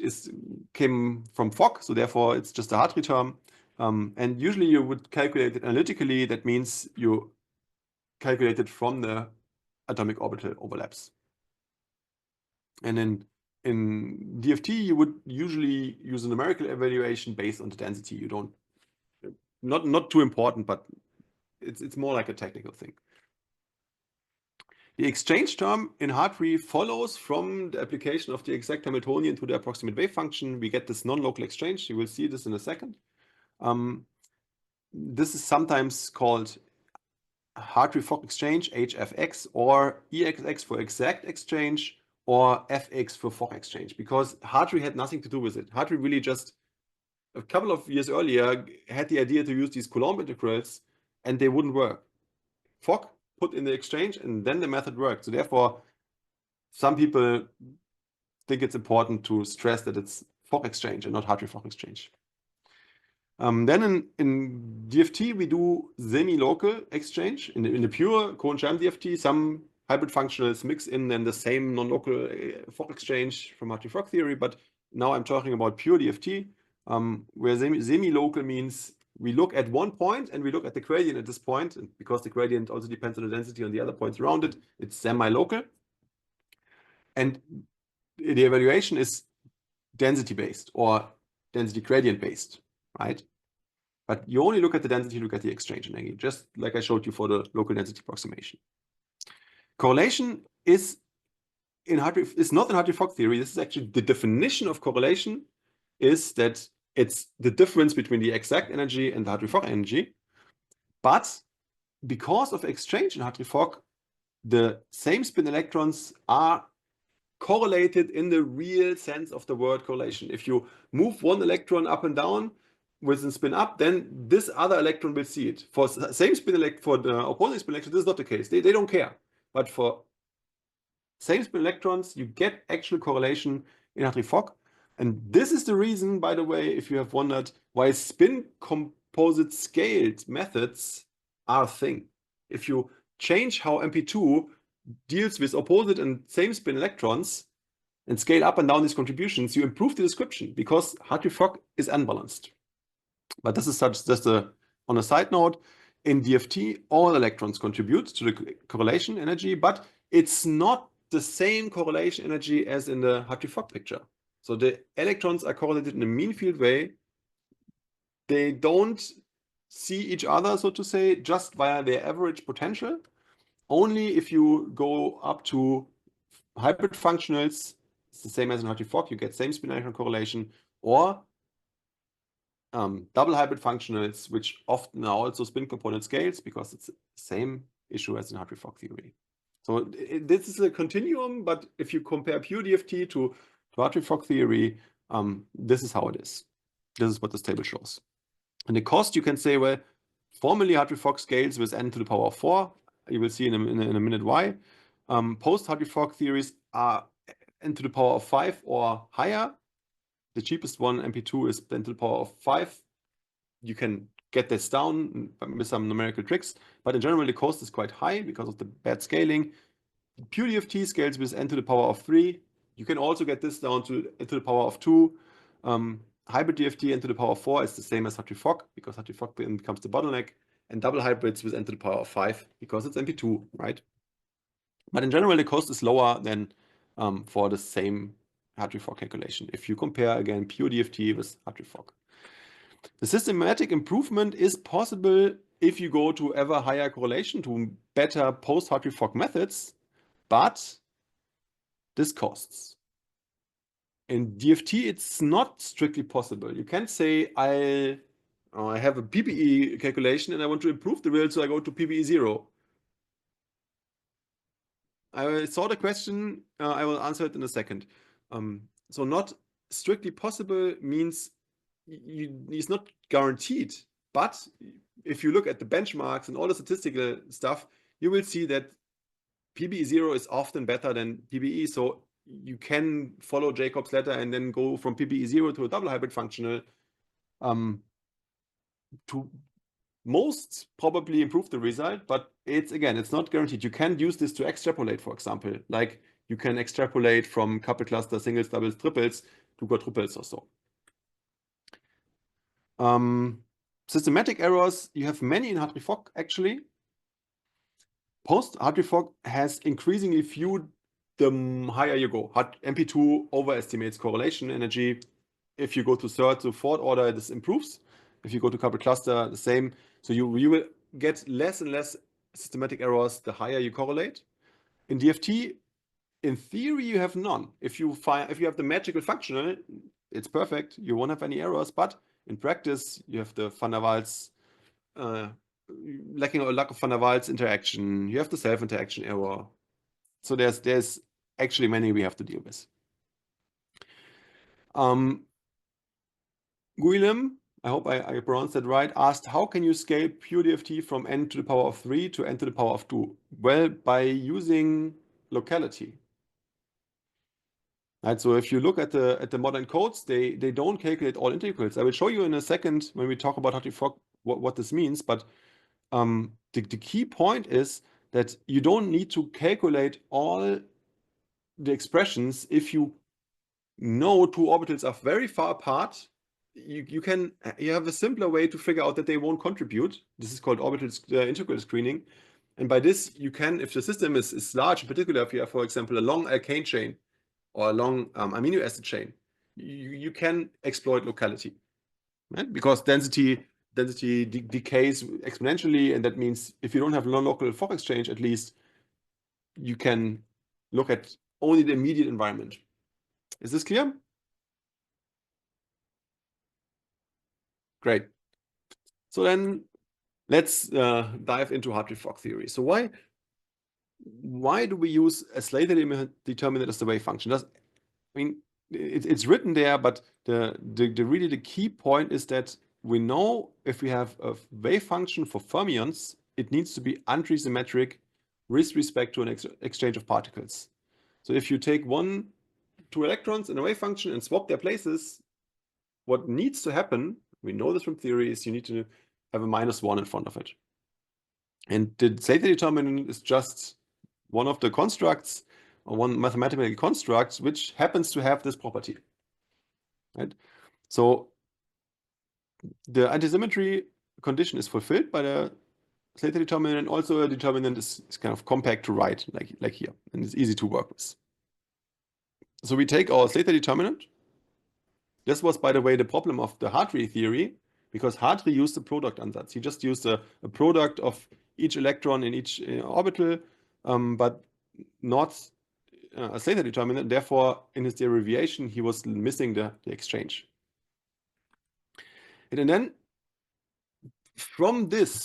came from Fock, so therefore it's just a Hartree term. And usually you would calculate it analytically. That means you calculate it from the atomic orbital overlaps. And in DFT, you would usually use a numerical evaluation based on the density. You don't, not too important, but it's more like a technical thing. The exchange term in Hartree follows from the application of the exact Hamiltonian to the approximate wave function. We get this non-local exchange. You will see this in a second. This is sometimes called Hartree-Fock exchange, HFX, or EXX for exact exchange, or FX for Fock exchange, because Hartree had nothing to do with it. Hartree really just, a couple of years earlier, had the idea to use these Coulomb integrals, and they wouldn't work. Fock put in the exchange, and then the method worked. So therefore, some people think it's important to stress that it's Fock exchange and not Hartree-Fock exchange. Then in DFT, we do semi-local exchange. In the pure Cohen-Sham DFT, some hybrid functionals mix in then the same non-local Fock exchange from Hartree-Fock theory. But now I'm talking about pure DFT, where semi-local means we look at one point and we look at the gradient at this point. And because the gradient also depends on the density on the other points around it, it's semi-local. And the evaluation is density-based or density gradient-based, right? But you only look at the density, look at the exchange energy, just like I showed you for the local density approximation. Correlation is not in Hartree-Fock theory. This is actually the definition of correlation, is that it's the difference between the exact energy and the Hartree-Fock energy. But because of exchange in Hartree-Fock, the same spin electrons are correlated in the real sense of the word correlation. If you move one electron up and down with a spin up, then this other electron will see it. For same spin for the opposing spin electron, this is not the case. They don't care. But for same spin electrons, you get actual correlation in Hartree-Fock. And this is the reason, by the way, if you have wondered, why spin composite scaled methods are a thing. If you change how MP2 deals with opposite and same spin electrons and scale up and down these contributions, you improve the description because Hartree-Fock is unbalanced. But this is just on a side note, in DFT, all electrons contribute to the correlation energy, but it's not the same correlation energy as in the Hartree-Fock picture. So the electrons are correlated in a mean field way. They don't see each other, so to say, just via their average potential. Only if you go up to hybrid functionals, it's the same as in Hartree-Fock, you get same spin electron correlation, or double hybrid functionals, which often are also spin component scales because it's the same issue as in Hartree-Fock theory. So this is a continuum, but if you compare pure DFT to Hartree-Fock theory, this is how it is. This is what this table shows. And the cost, you can say, well, formally Hartree-Fock scales with n to the power of 4. You will see in a minute why. Post Hartree-Fock theories are n to the power of 5 or higher. The cheapest one, MP2, is n to the power of 5. You can get this down with some numerical tricks, but in general, the cost is quite high because of the bad scaling. Pure DFT scales with n to the power of 3. You can also get this down to n to the power of 2. Hybrid DFT n to the power of 4 is the same as Hartree-Fock because Hartree-Fock becomes the bottleneck, and double hybrids with n to the power of 5 because it's MP2, right? But in general, the cost is lower than for the same Hartree-Fock calculation if you compare, again, pure DFT with Hartree-Fock. The systematic improvement is possible if you go to ever higher correlation, to better post-Hartree-Fock methods, but this costs. In DFT, it's not strictly possible. You can't say, I have a PPE calculation and I want to improve the real, so I go to PPE 0. I saw the question, I will answer it in a second. So not strictly possible means it's not guaranteed, but if you look at the benchmarks and all the statistical stuff, you will see that PBE 0 is often better than PBE. So you can follow Jacob's ladder and then go from PBE 0 to a double hybrid functional to most probably improve the result, but it's not guaranteed. You can use this to extrapolate, for example, like you can extrapolate from couple cluster singles, doubles, triples to quadruples or so. Systematic errors, you have many in Hartree-Fock actually. Post Hartree-Fock has increasingly few the higher you go. MP2 overestimates correlation energy. If you go to third to fourth order, this improves. If you go to coupled cluster, the same. So you will get less and less systematic errors the higher you correlate. In DFT, in theory, you have none. If you have the magical functional, it's perfect. You won't have any errors. But in practice, you have the van der Waals lack of van der Waals interaction. You have the self-interaction error. So there's actually many we have to deal with. Guilhem, I hope I pronounced that right, asked, how can you scale pure DFT from n to the power of 3 to n to the power of 2? Well, by using locality. Right, so if you look at the modern codes, they don't calculate all integrals. I will show you in a second when we talk about Hartree-Fock what this means, but the key point is that you don't need to calculate all the expressions. If you know two orbitals are very far apart, you have a simpler way to figure out that they won't contribute. This is called orbital integral screening. And by this, you can, if the system is large, in particular, if you have, for example, a long alkane chain or a long amino acid chain, you can exploit locality, right? Because density decays exponentially, and that means if you don't have non-local Fock exchange, at least you can look at only the immediate environment. Is this clear? Great. So then let's dive into Hartree-Fock theory. So why do we use a Slater determinant as the wave function? It's written there, but really the key point is that we know if we have a wave function for fermions, it needs to be antisymmetric with respect to an exchange of particles. So if you take two electrons in a wave function and swap their places, what needs to happen, we know this from theory, is you need to have a -1 in front of it. And the Slater determinant is just one of the constructs, or one mathematical construct, which happens to have this property. Right? So the antisymmetry condition is fulfilled by the Slater determinant, and also a determinant is kind of compact to write, like here, and it's easy to work with. So we take our Slater determinant. This was, by the way, the problem of the Hartree theory, because Hartree used the product ansatz. He just used a product of each electron in each orbital, but not a Slater determinant. Therefore, in his derivation, he was missing the exchange. And then from the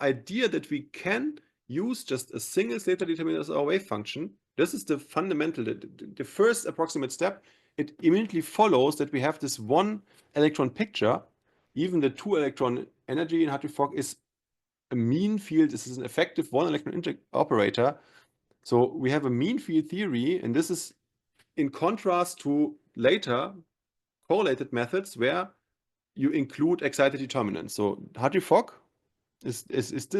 idea that we can use just a single Slater determinant as our wave function, this is the fundamental, the first approximate step. It immediately follows that we have this one electron picture. Even the two electron energy in Hartree-Fock is a mean field. This is an effective one electron operator. So we have a mean field theory, and this is in contrast to later correlated methods where you include excited determinants. So Hartree-Fock is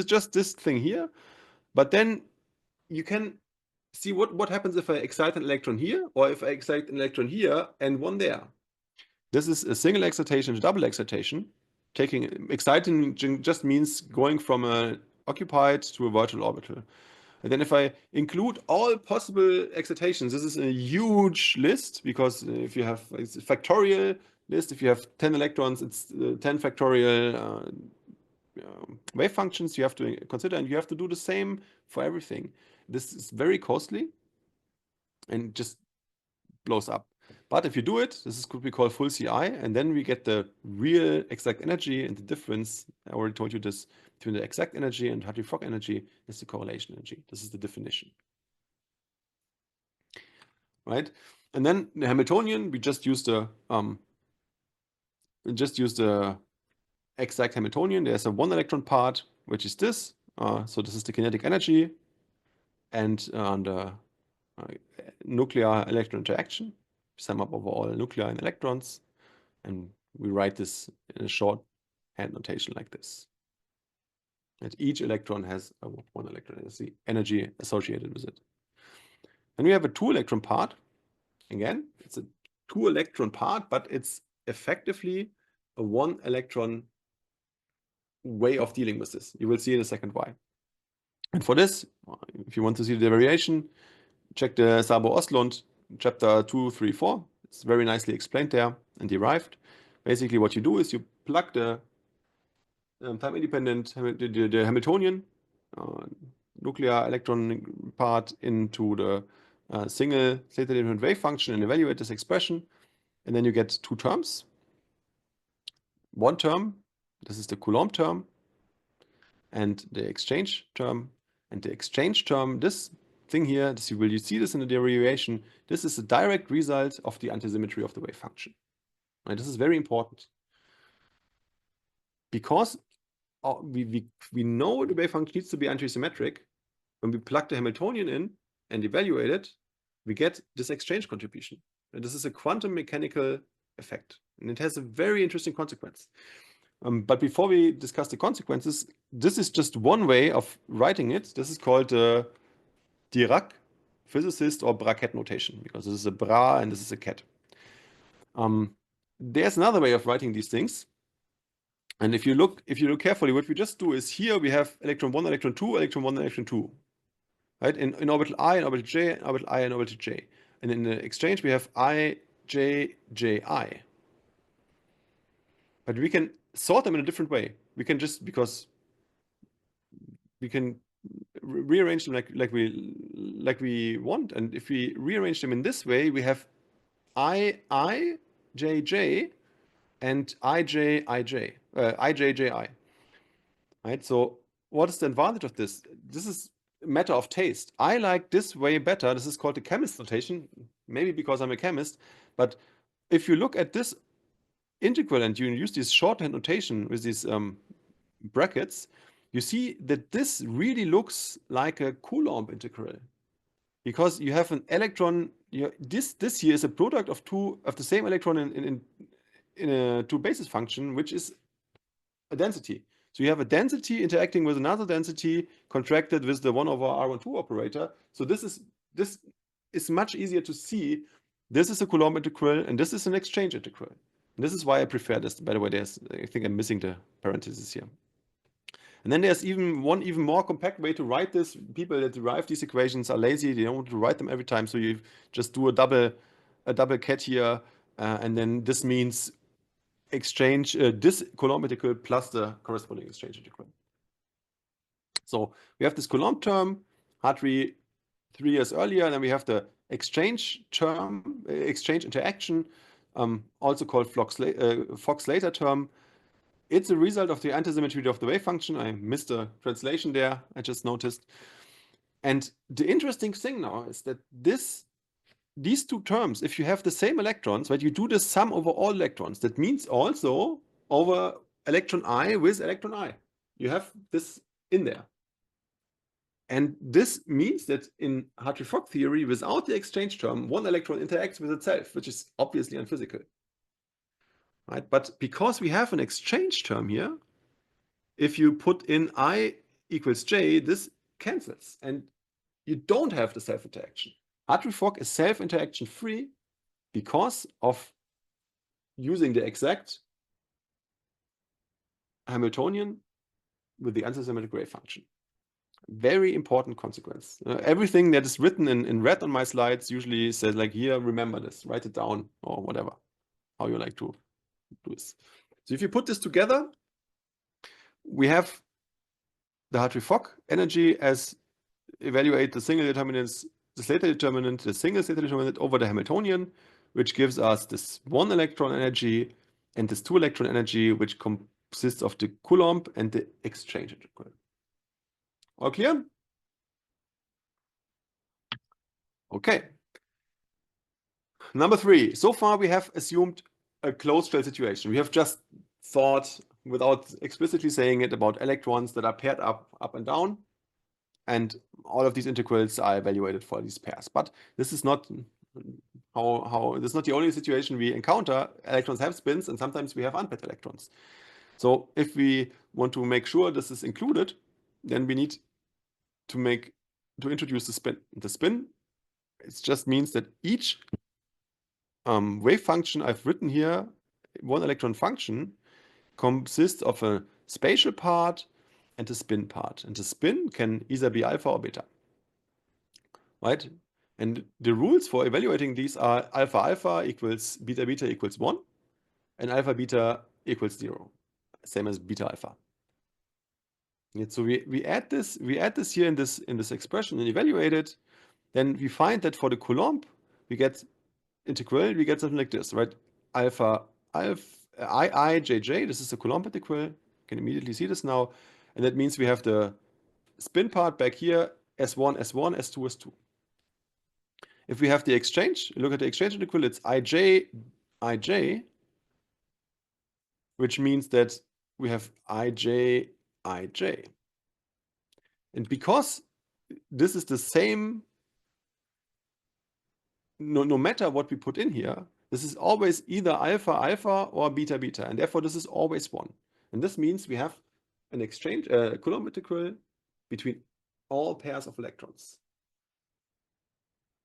just this thing here, but then you can see what happens if I excite an electron here, or if I excite an electron here and one there. This is a single excitation to double excitation. Exciting just means going from an occupied to a virtual orbital. And then if I include all possible excitations, this is a huge list, because if you have it's a factorial list, if you have 10 electrons, it's 10 factorial wave functions you have to consider, and you have to do the same for everything. This is very costly and just blows up. But if you do it, this could be called full CI, and then we get the real exact energy, and the difference, I already told you this, between the exact energy and Hartree-Fock energy is the correlation energy. This is the definition. Right? And then the Hamiltonian, we just use the exact Hamiltonian. There's a one electron part, which is this. So this is the kinetic energy and the nuclear electron interaction. We sum up over all nuclei and electrons, and we write this in a shorthand notation like this. And each electron has one electron energy associated with it. Then we have a two electron part. Again, it's a two electron part, but it's effectively a one electron way of dealing with this. You will see in a second why. And for this, if you want to see the variation, check the Sabo-Oslund chapter 2, 3, 4. It's very nicely explained there and derived. Basically, what you do is you plug the time-independent, the Hamiltonian nuclear electron part into the single theta-dependent wave function and evaluate this expression. And then you get two terms. One term, this is the Coulomb term, and the exchange term. And the exchange term, this thing here, you see this in the derivation, this is a direct result of the antisymmetry of the wave function. And this is very important. Because we know the wave function needs to be antisymmetric, when we plug the Hamiltonian in and evaluate it, we get this exchange contribution. And this is a quantum mechanical effect. And it has a very interesting consequence. But before we discuss the consequences, this is just one way of writing it. This is called the Dirac physicist or bracket notation, because this is a bra and this is a cat. There's another way of writing these things. And if you look carefully, what we just do is here we have electron 1, electron 2, electron 1, electron 2. Right? In orbital I, in orbital J, in orbital I, and orbital J. And in the exchange, we have I, J, J, I. But we can sort them in a different way. We can just, because we can rearrange them like we want. And if we rearrange them in this way, we have I, J, J, and I, J, I, J, I, J, J, I. Right? So what is the advantage of this? This is a matter of taste. I like this way better. This is called the chemist notation, maybe because I'm a chemist. But if you look at this integral and you use this shorthand notation with these brackets, you see that this really looks like a Coulomb integral, because you have an electron. This here is a product of the same electron in a two basis function, which is a density. So you have a density interacting with another density contracted with the 1 over R12 operator. So this is much easier to see. This is a Coulomb integral and this is an exchange integral. And this is why I prefer this. By the way, I think I'm missing the parentheses here. And then there's even more compact way to write this. People that derive these equations are lazy. They don't want to write them every time. So you just do a double cat here. And then this means exchange this Coulomb integral plus the corresponding exchange integral. So we have this Coulomb term, Hartree 3 years earlier, and then we have the exchange term, exchange interaction, also called Fock-Slater term. It's a result of the antisymmetry of the wave function. I missed a translation there, I just noticed. And the interesting thing now is that these two terms, if you have the same electrons, right, you do the sum over all electrons. That means also over electron I with electron I. You have this in there. And this means that in Hartree-Fock theory, without the exchange term, one electron interacts with itself, which is obviously unphysical. Right? But because we have an exchange term here, if you put in I equals J, this cancels. And you don't have the self-interaction. Hartree-Fock is self-interaction free because of using the exact Hamiltonian with the antisymmetric wave function. Very important consequence. Everything that is written in red on my slides usually says like, here, remember this, write it down or whatever, how you like to do this. So if you put this together, we have the Hartree-Fock energy as evaluate the single determinants, the Slater determinant, the single Slater determinant over the Hamiltonian, which gives us this 1 electron energy and this 2 electron energy, which consists of the Coulomb and the exchange integral. All clear? Okay. Number 3. So far we have assumed a closed shell situation. We have just thought, without explicitly saying it, about electrons that are paired up and down. And all of these integrals are evaluated for these pairs. But this is not this is not the only situation we encounter. Electrons have spins, and sometimes we have unpaired electrons. So if we want to make sure this is included, then we need to introduce the spin. The spin, it just means that each wave function I've written here, one electron function, consists of a spatial part and a spin part. And the spin can either be alpha or beta, right? And the rules for evaluating these are alpha alpha equals beta beta equals 1 and alpha beta equals 0, same as beta alpha. Yet, so we add this here in this expression and evaluate it. Then we find that for the Coulomb we get integral, we get something like this, right? Alpha IIJJ, this is the Coulomb integral. You can immediately see this now. And that means we have the spin part back here, S1, S1, S2, S2. If we have the exchange, look at the exchange integral, it's IJ, IJ, which means that we have IJ, IJ. And because this is the same, no matter what we put in here, this is always either alpha alpha or beta beta, and therefore this is always 1. And this means we have an exchange, Coulomb integral between all pairs of electrons.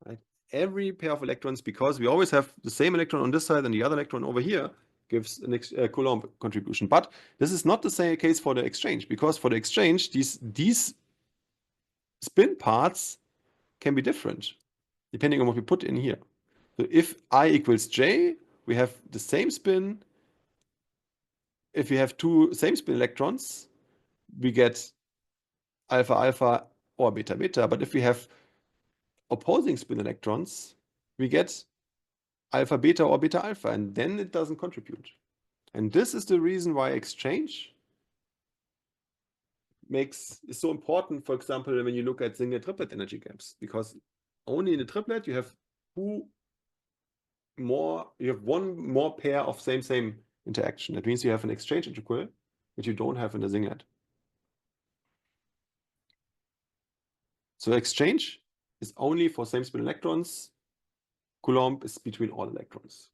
Right? Every pair of electrons, because we always have the same electron on this side and the other electron over here, gives a Coulomb contribution. But this is not the same case for the exchange, because for the exchange, these spin parts can be different depending on what we put in here. So if I equals J, we have the same spin. If we have two same spin electrons, we get alpha alpha or beta beta. But if we have opposing spin electrons, we get alpha beta or beta alpha, and then it doesn't contribute. And this is the reason why exchange is so important, for example, when you look at single triplet energy gaps, because only in the triplet you have one more pair of same interaction. That means you have an exchange integral, which you don't have in the singlet. So exchange is only for same spin electrons. Coulomb is between all electrons.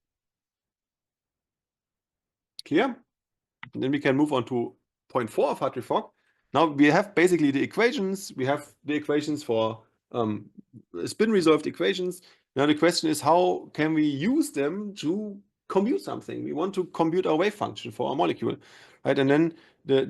Clear? And then we can move on to point 4 of Hartree-Fock. Now we have basically the equations. We have the equations for spin resolved equations. Now the question is, how can we use them to compute something? We want to compute our wave function for our molecule, right? And then the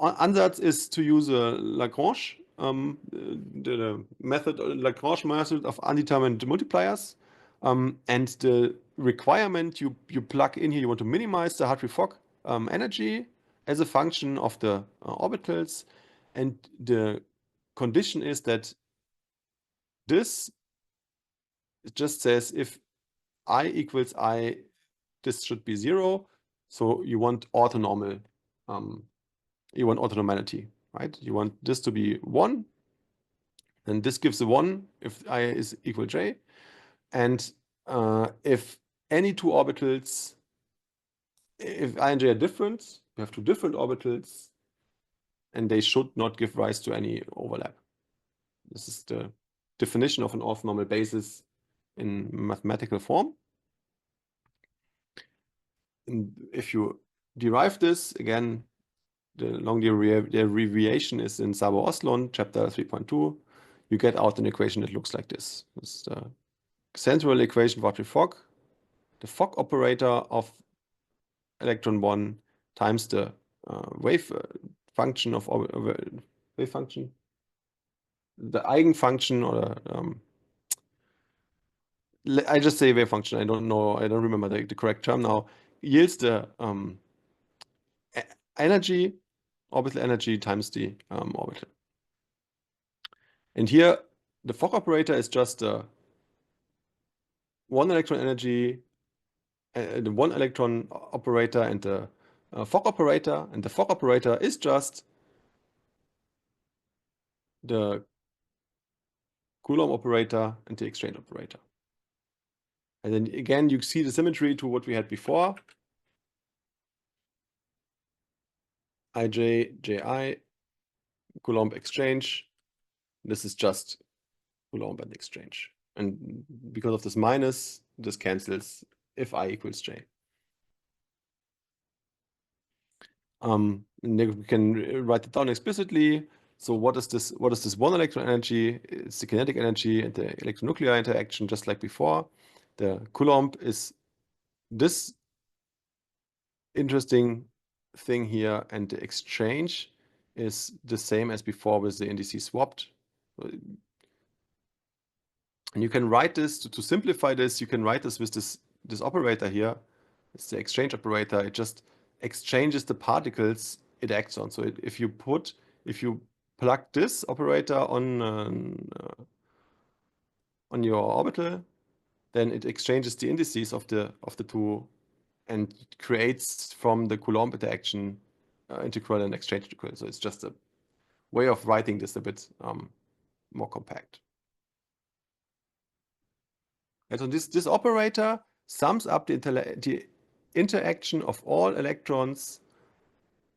ansatz is to use a Lagrange, the Lagrange method of undetermined multipliers. And the requirement you plug in here, you want to minimize the Hartree-Fock energy as a function of the orbitals. And the condition is that this just says if I equals I, this should be 0. So you want orthonormal, you want orthonormality, right? You want this to be 1. And this gives a 1 if I is equal J. And if any two orbitals, if I and J are different, you have two different orbitals, and they should not give rise to any overlap. This is the definition of an orthonormal basis in mathematical form. And if you derive this, again, the long derivation is in Sabo-Oslund, chapter 3.2. You get out an equation that looks like this. This is the central equation for Hartree-Fock, the Fock operator of electron 1 times the wave function of wave function, the eigenfunction, or I just say wave function. I don't know. I don't remember the correct term now. Yields the energy, orbital energy times the orbital. And here the Fock operator is just the one electron energy, the one electron operator, and the Fock operator. And the Fock operator is just the Coulomb operator and the exchange operator. And then again, you see the symmetry to what we had before. IJ, JI, Coulomb exchange. This is just Coulomb and exchange. And because of this minus, this cancels if I equals J. And then we can write it down explicitly. So what is this one electron energy? It's the kinetic energy and the electronuclear interaction, just like before. The Coulomb is this interesting thing here and the exchange is the same as before with the indices swapped. And you can write this, to simplify this, you can write this with this operator here. It's the exchange operator. It just exchanges the particles it acts on. So if you plug this operator on your orbital, then it exchanges the indices of the two and creates from the Coulomb interaction integral and exchange integral. So it's just a way of writing this a bit more compact. And so this operator sums up the interaction of all electrons,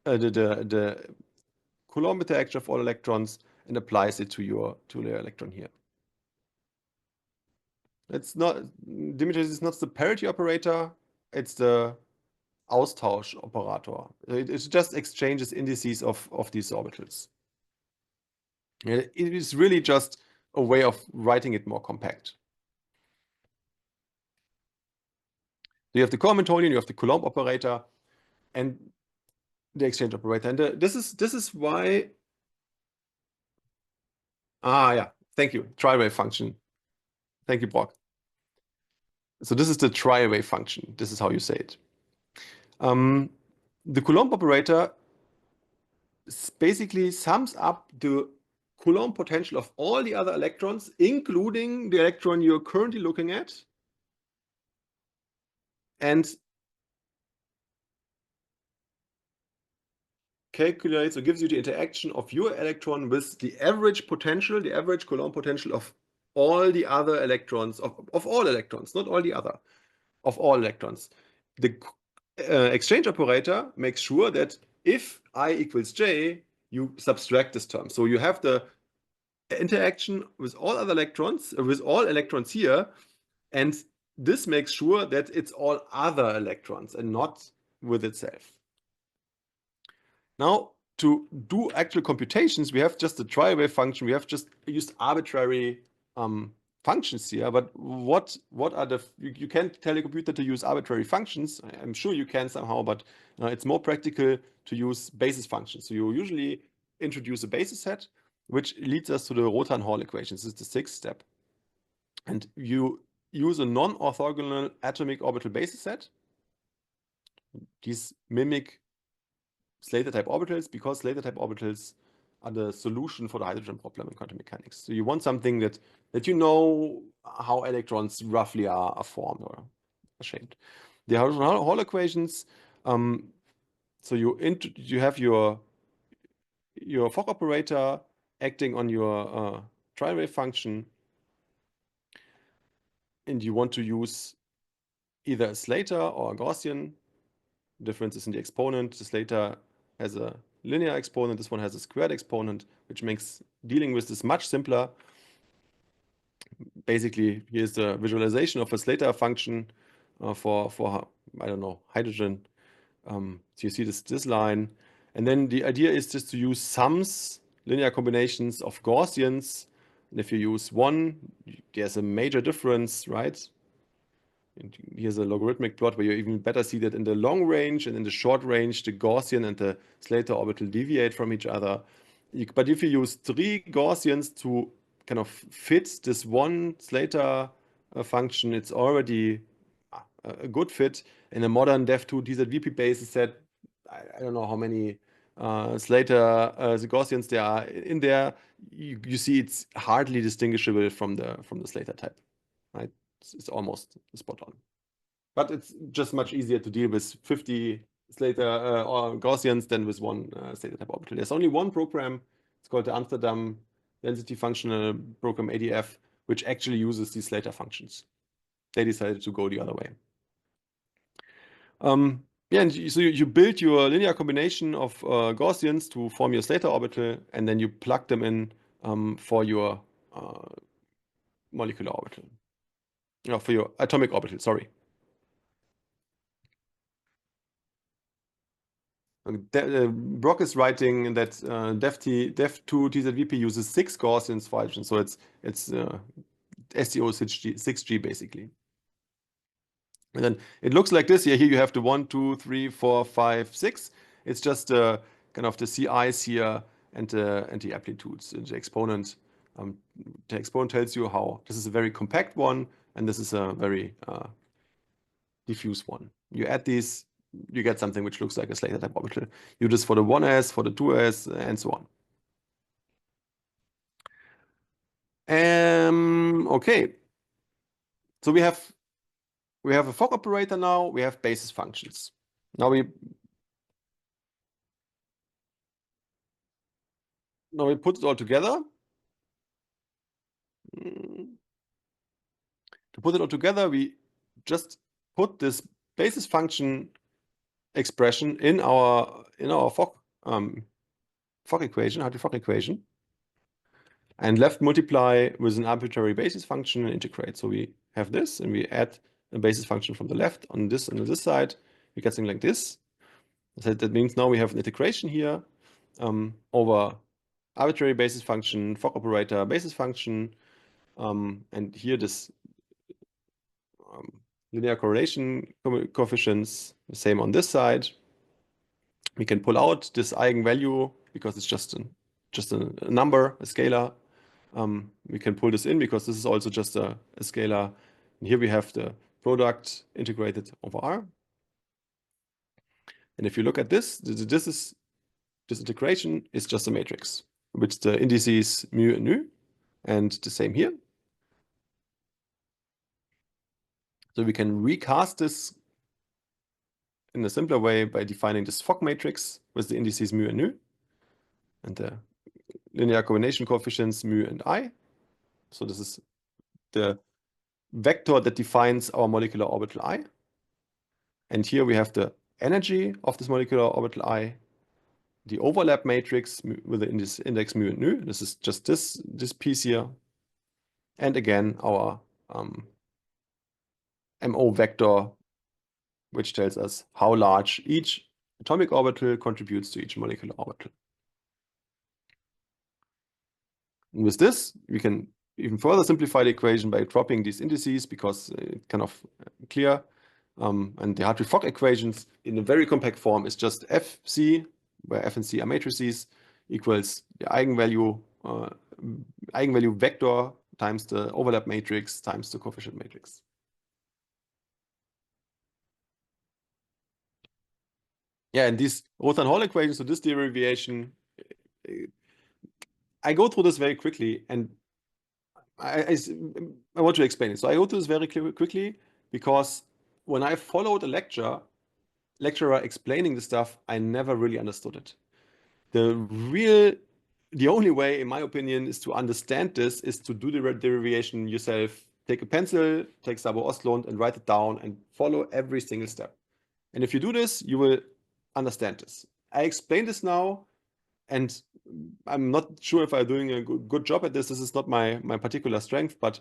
the Coulomb interaction of all electrons, and applies it to your electron here. It's not, Dimitri, it's not the parity operator, it's the Austausch operator. It just exchanges indices of these orbitals. It is really just a way of writing it more compact. So you have the Coulomb-Hamiltonian, you have the Coulomb operator, and the exchange operator. And this is why. Yeah, thank you. Tri-wave function. Thank you, Brock. So this is the tri-wave function. This is how you say it. The Coulomb operator basically sums up the Coulomb potential of all the other electrons, including the electron you're currently looking at, and calculates or gives you the interaction of your electron with the average potential, the average Coulomb potential of all the other electrons, of all electrons, not all the other, of all electrons. The exchange operator makes sure that if I equals J, you subtract this term. So you have the interaction with all other electrons, with all electrons here, and this makes sure that it's all other electrons and not with itself. Now, to do actual computations, we have just the tri-wave function. We have just used arbitrary functions here. But what are the? You can't tell a computer to use arbitrary functions. I'm sure you can somehow, but it's more practical to use basis functions. So you usually introduce a basis set, which leads us to the Rotan-Hall equation. This is the sixth step, and you use a non-orthogonal atomic orbital basis set. These mimic Slater-type orbitals because Slater-type orbitals are the solution for the hydrogen problem in quantum mechanics. So you want something that you know how electrons roughly are formed or are shaped. The Hall equations. So you have your Fock operator acting on your tri-wave function, and you want to use either a Slater or a Gaussian. Difference is in the exponent. The Slater has a linear exponent. This one has a squared exponent, which makes dealing with this much simpler. Basically, here's the visualization of a Slater function for I don't know, hydrogen. So you see this line. And then the idea is just to use sums, linear combinations of Gaussians. And if you use one, there's a major difference, right? And here's a logarithmic plot where you even better see that in the long range and in the short range, the Gaussian and the Slater orbital deviate from each other. But if you use three Gaussians to kind of fit this one Slater function, it's already a good fit. In a modern DEF2 DZVP basis set, I don't know how many Slater the Gaussians there are in there. You see it's hardly distinguishable from the Slater type, right? It's almost spot on. But it's just much easier to deal with 50 Slater or Gaussians than with one Slater type orbital. There's only one program. It's called the Amsterdam Density Functional Program ADF, which actually uses these Slater functions. They decided to go the other way. Yeah, and so you build your linear combination of Gaussians to form your Slater orbital, and then you plug them in for your molecular orbital. No, for your atomic orbital, sorry. Brock is writing that DEF2 DZVP uses 6 Gaussians for hydrogen, so it's STO 6G basically. And then it looks like this. Here you have the 1, 2, 3, 4, 5, 6. It's just kind of the CIs here and the amplitudes. The exponent tells you how this is a very compact one, and this is a very diffuse one. You add these, you get something which looks like a Slater type orbital. You do this for the 1s, for the 2s, and so on. Okay. So we have a Fock operator now. We have basis functions. Now we put it all together. To put it all together, we just put this basis function expression in our Fock equation, Hartree-Fock equation, and left multiply with an arbitrary basis function and integrate. So we have this, and we add a basis function from the left on this and on this side. We get something like this. So that means now we have an integration here over arbitrary basis function, Fock operator, basis function, and here this linear correlation coefficients, the same on this side. We can pull out this eigenvalue because it's just a number, a scalar. We can pull this in because this is also just a scalar. And here we have the product integrated over R. And if you look at this integration is just a matrix with the indices mu and nu, and the same here. So we can recast this in a simpler way by defining this Fock matrix with the indices mu and nu, and the linear combination coefficients mu and I. So this is the vector that defines our molecular orbital I. And here we have the energy of this molecular orbital I, the overlap matrix with the index mu and nu. This is just this piece here. And again, our MO vector, which tells us how large each atomic orbital contributes to each molecular orbital. And with this, we can even further simplify the equation by dropping these indices because it's kind of clear. And the Hartree-Fock equations in a very compact form is just Fc, where F and C are matrices, equals the eigenvalue vector times the overlap matrix times the coefficient matrix. Yeah, and these Rothan-Hall equations, so this derivation, I go through this very quickly, and I want to explain it. So I go through this very quickly because when I followed a lecturer explaining the stuff, I never really understood it. The only way, in my opinion, is to understand this is to do the derivation yourself. Take a pencil, take Sabo-Oslund, and write it down and follow every single step. And if you do this, you will understand this. I explain this now, and I'm not sure if I'm doing a good job at this. This is not my particular strength, but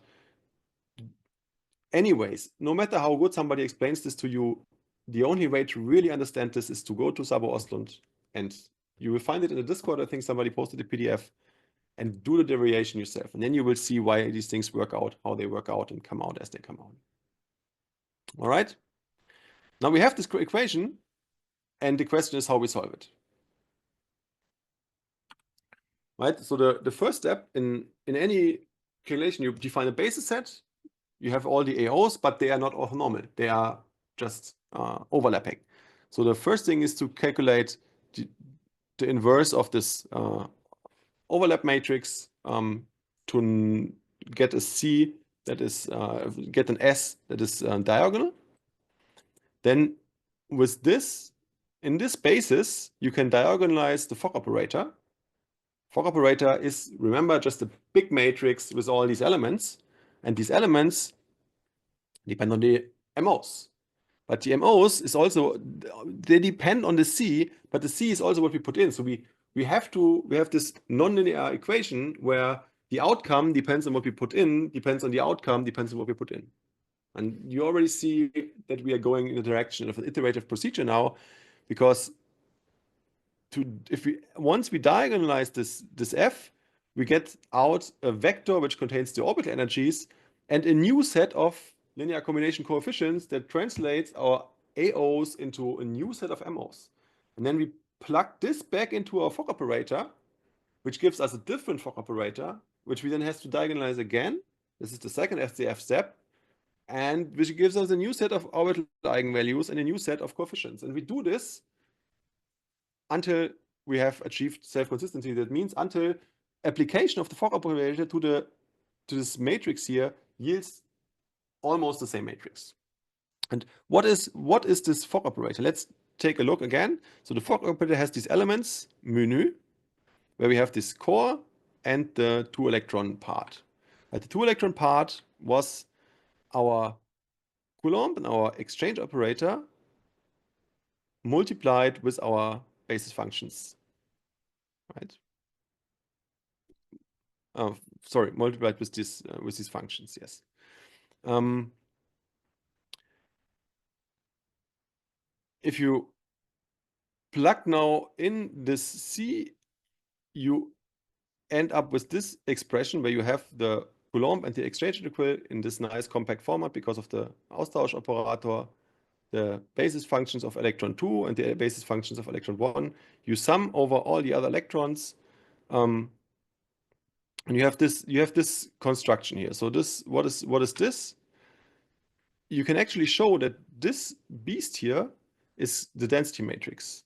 anyways, no matter how good somebody explains this to you, the only way to really understand this is to go to Sabo-Oslund, and you will find it in the Discord. I think somebody posted a PDF, and do the derivation yourself. And then you will see why these things work out, how they work out and come out as they come out. All right. Now we have this equation, and the question is how we solve it. Right. So the first step in any calculation, you define a basis set. You have all the AOs, but they are not orthonormal. They are just overlapping. So the first thing is to calculate the inverse of this overlap matrix to get a C that is get an S that is diagonal. Then with this, in this basis, you can diagonalize the Fock operator. Fock operator is, remember, just a big matrix with all these elements, and these elements depend on the MOs. But the MOs is also, they depend on the C, but the C is also what we put in. So we have this nonlinear equation where the outcome depends on what we put in, depends on the outcome, depends on what we put in. And you already see that we are going in the direction of an iterative procedure now, because once we diagonalize this F, we get out a vector which contains the orbital energies and a new set of linear combination coefficients that translates our AOs into a new set of MOs. And then we plug this back into our Fock operator, which gives us a different Fock operator, which we then have to diagonalize again. This is the second SCF step, and which gives us a new set of orbital eigenvalues and a new set of coefficients. And we do this until we have achieved self-consistency. That means until application of the Fock operator to this matrix here yields almost the same matrix. And what is this Fock operator? Let's take a look again. So the Fock operator has these elements, menu, where we have this core and the 2-electron part. And the 2-electron part was our Coulomb and our exchange operator multiplied with our basis functions, right? Sorry, multiplied with these functions, yes. If you plug now in this C, you end up with this expression where you have the Coulomb and the exchange integral in this nice compact format because of the Austausch operator, the basis functions of electron 2 and the basis functions of electron 1. You sum over all the other electrons, and you have this construction here. So this, what is this? You can actually show that this beast here is the density matrix.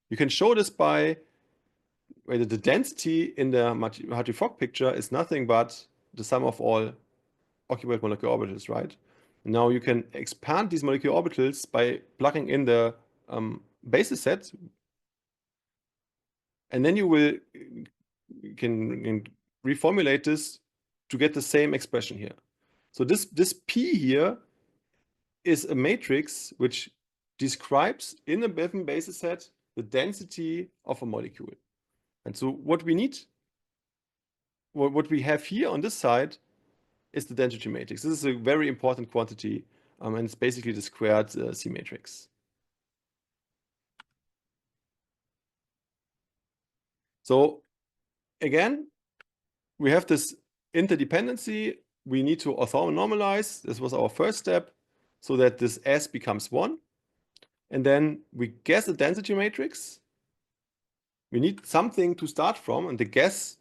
You can show this by whether the density in the Hartree-Fock picture is nothing but the sum of all occupied molecular orbitals, right? Now you can expand these molecular orbitals by plugging in the basis set, and then you can reformulate this to get the same expression here. So this P here is a matrix which describes in a given basis set the density of a molecule. And so what we need, what we have here on this side is the density matrix. This is a very important quantity, and it's basically the squared C matrix. So again, we have this interdependency. We need to orthonormalize. This was our first step, so that this S becomes 1. And then we guess a density matrix. We need something to start from, and the guess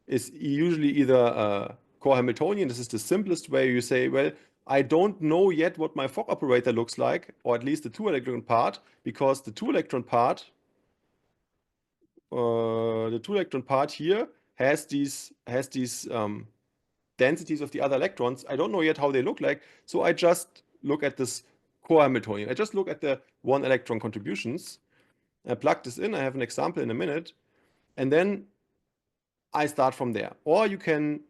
is usually either a core Hamiltonian. This is the simplest way. You say, well, I don't know yet what my Fock operator looks like, or at least the 2-electron part, because the 2-electron part, here has these densities of the other electrons. I don't know yet how they look like, so I just look at this core Hamiltonian. I just look at the 1-electron contributions. I plug this in. I have an example in a minute, and then I start from there. Or you can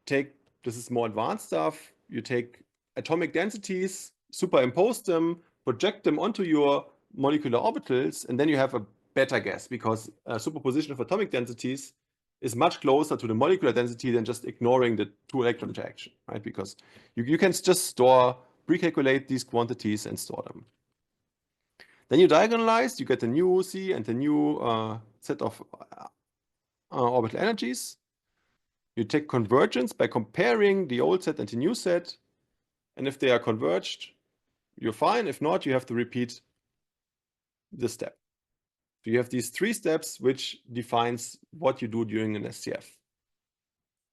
take, this is more advanced stuff, you take atomic densities, superimpose them, project them onto your molecular orbitals, and then you have a better guess, because a superposition of atomic densities is much closer to the molecular density than just ignoring the 2-electron interaction, right? Because you can just pre-calculate these quantities and store them. Then you diagonalize, you get the new C and the new set of orbital energies. You take convergence by comparing the old set and the new set. And if they are converged, you're fine. If not, you have to repeat this step. So you have these 3 steps, which defines what you do during an SCF.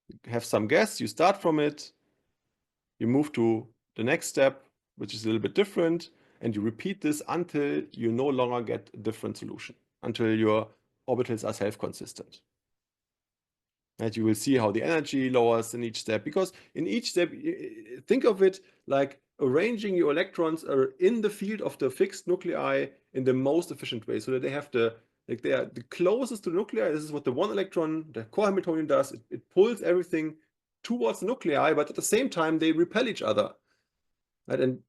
You have some guess, you start from it, you move to the next step, which is a little bit different, and you repeat this until you no longer get a different solution, until your orbitals are self-consistent. And you will see how the energy lowers in each step, because in each step, think of it like arranging your electrons are in the field of the fixed nuclei in the most efficient way, so that they have they are the closest to the nuclei. This is what the 1-electron, the core Hamiltonian, does. It pulls everything towards the nuclei, but at the same time they repel each other, right? And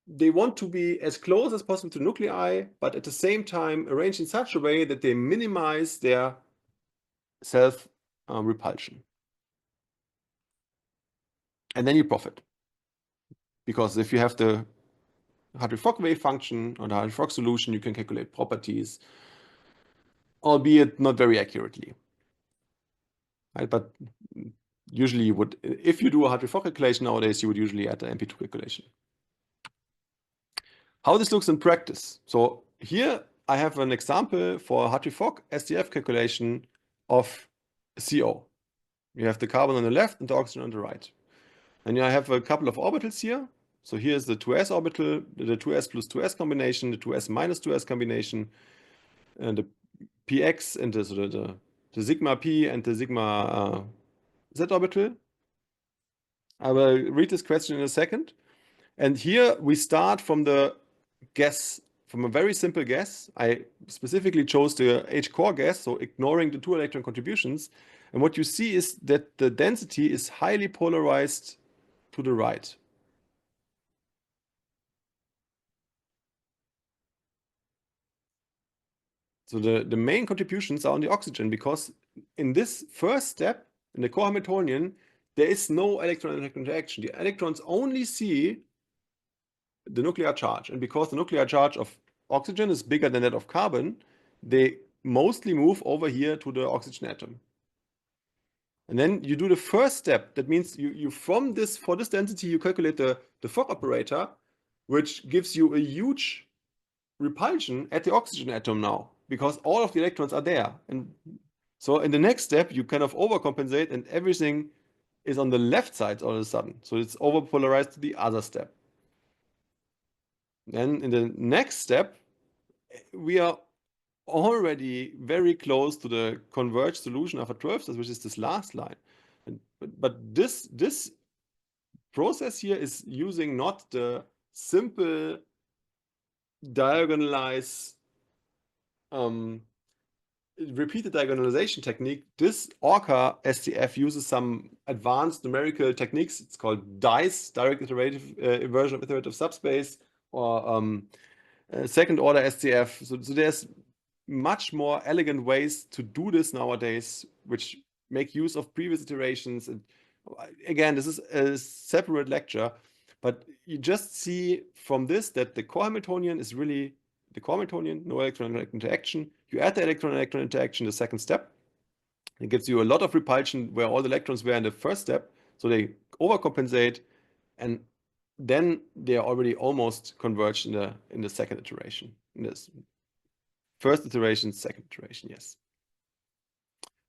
they want to be as close as possible to the nuclei, but at the same time arranged in such a way that they minimize their self repulsion. And then you profit, because if you have the Hartree-Fock wave function or the Hartree-Fock solution, you can calculate properties, albeit not very accurately, right? But usually you would, if you do a Hartree-Fock calculation nowadays, you would usually add an MP2 calculation. How this looks in practice. So here I have an example for Hartree-Fock-SCF calculation of CO. You have the carbon on the left and the oxygen on the right. And I have a couple of orbitals here. So here's the 2s orbital, the 2s plus 2s combination, the 2s minus 2s combination, and the px and the sigma p and the sigma z orbital. I will read this question in a second. And here we start from the guess, from a very simple guess. I specifically chose the H-core guess, so ignoring the 2 electron contributions. And what you see is that the density is highly polarized to the right. So the main contributions are on the oxygen, because in this first step, in the core Hamiltonian, there is no electron-electron interaction. The electrons only see the nuclear charge. And because the nuclear charge of oxygen is bigger than that of carbon, they mostly move over here to the oxygen atom. And then you do the first step. That means you from this, for this density, you calculate the Fock operator, which gives you a huge repulsion at the oxygen atom now, because all of the electrons are there. And so in the next step, you kind of overcompensate and everything is on the left side all of a sudden. So it's overpolarized to the other step. Then in the next step, we are already very close to the converged solution of a 12, which is this last line. But this process here is using not the simple diagonalize repeated diagonalization technique. This ORCA SCF uses some advanced numerical techniques. It's called DICE, direct iterative inversion of iterative subspace, or second order SCF. So there's much more elegant ways to do this nowadays, which make use of previous iterations. And again, this is a separate lecture, but you just see from this that the core Hamiltonian is really the core Hamiltonian, no electron-electron interaction. You add the electron-electron interaction, the second step. It gives you a lot of repulsion where all the electrons were in the first step, so they overcompensate, and then they are already almost converged in the second iteration. In this first iteration, second iteration, yes.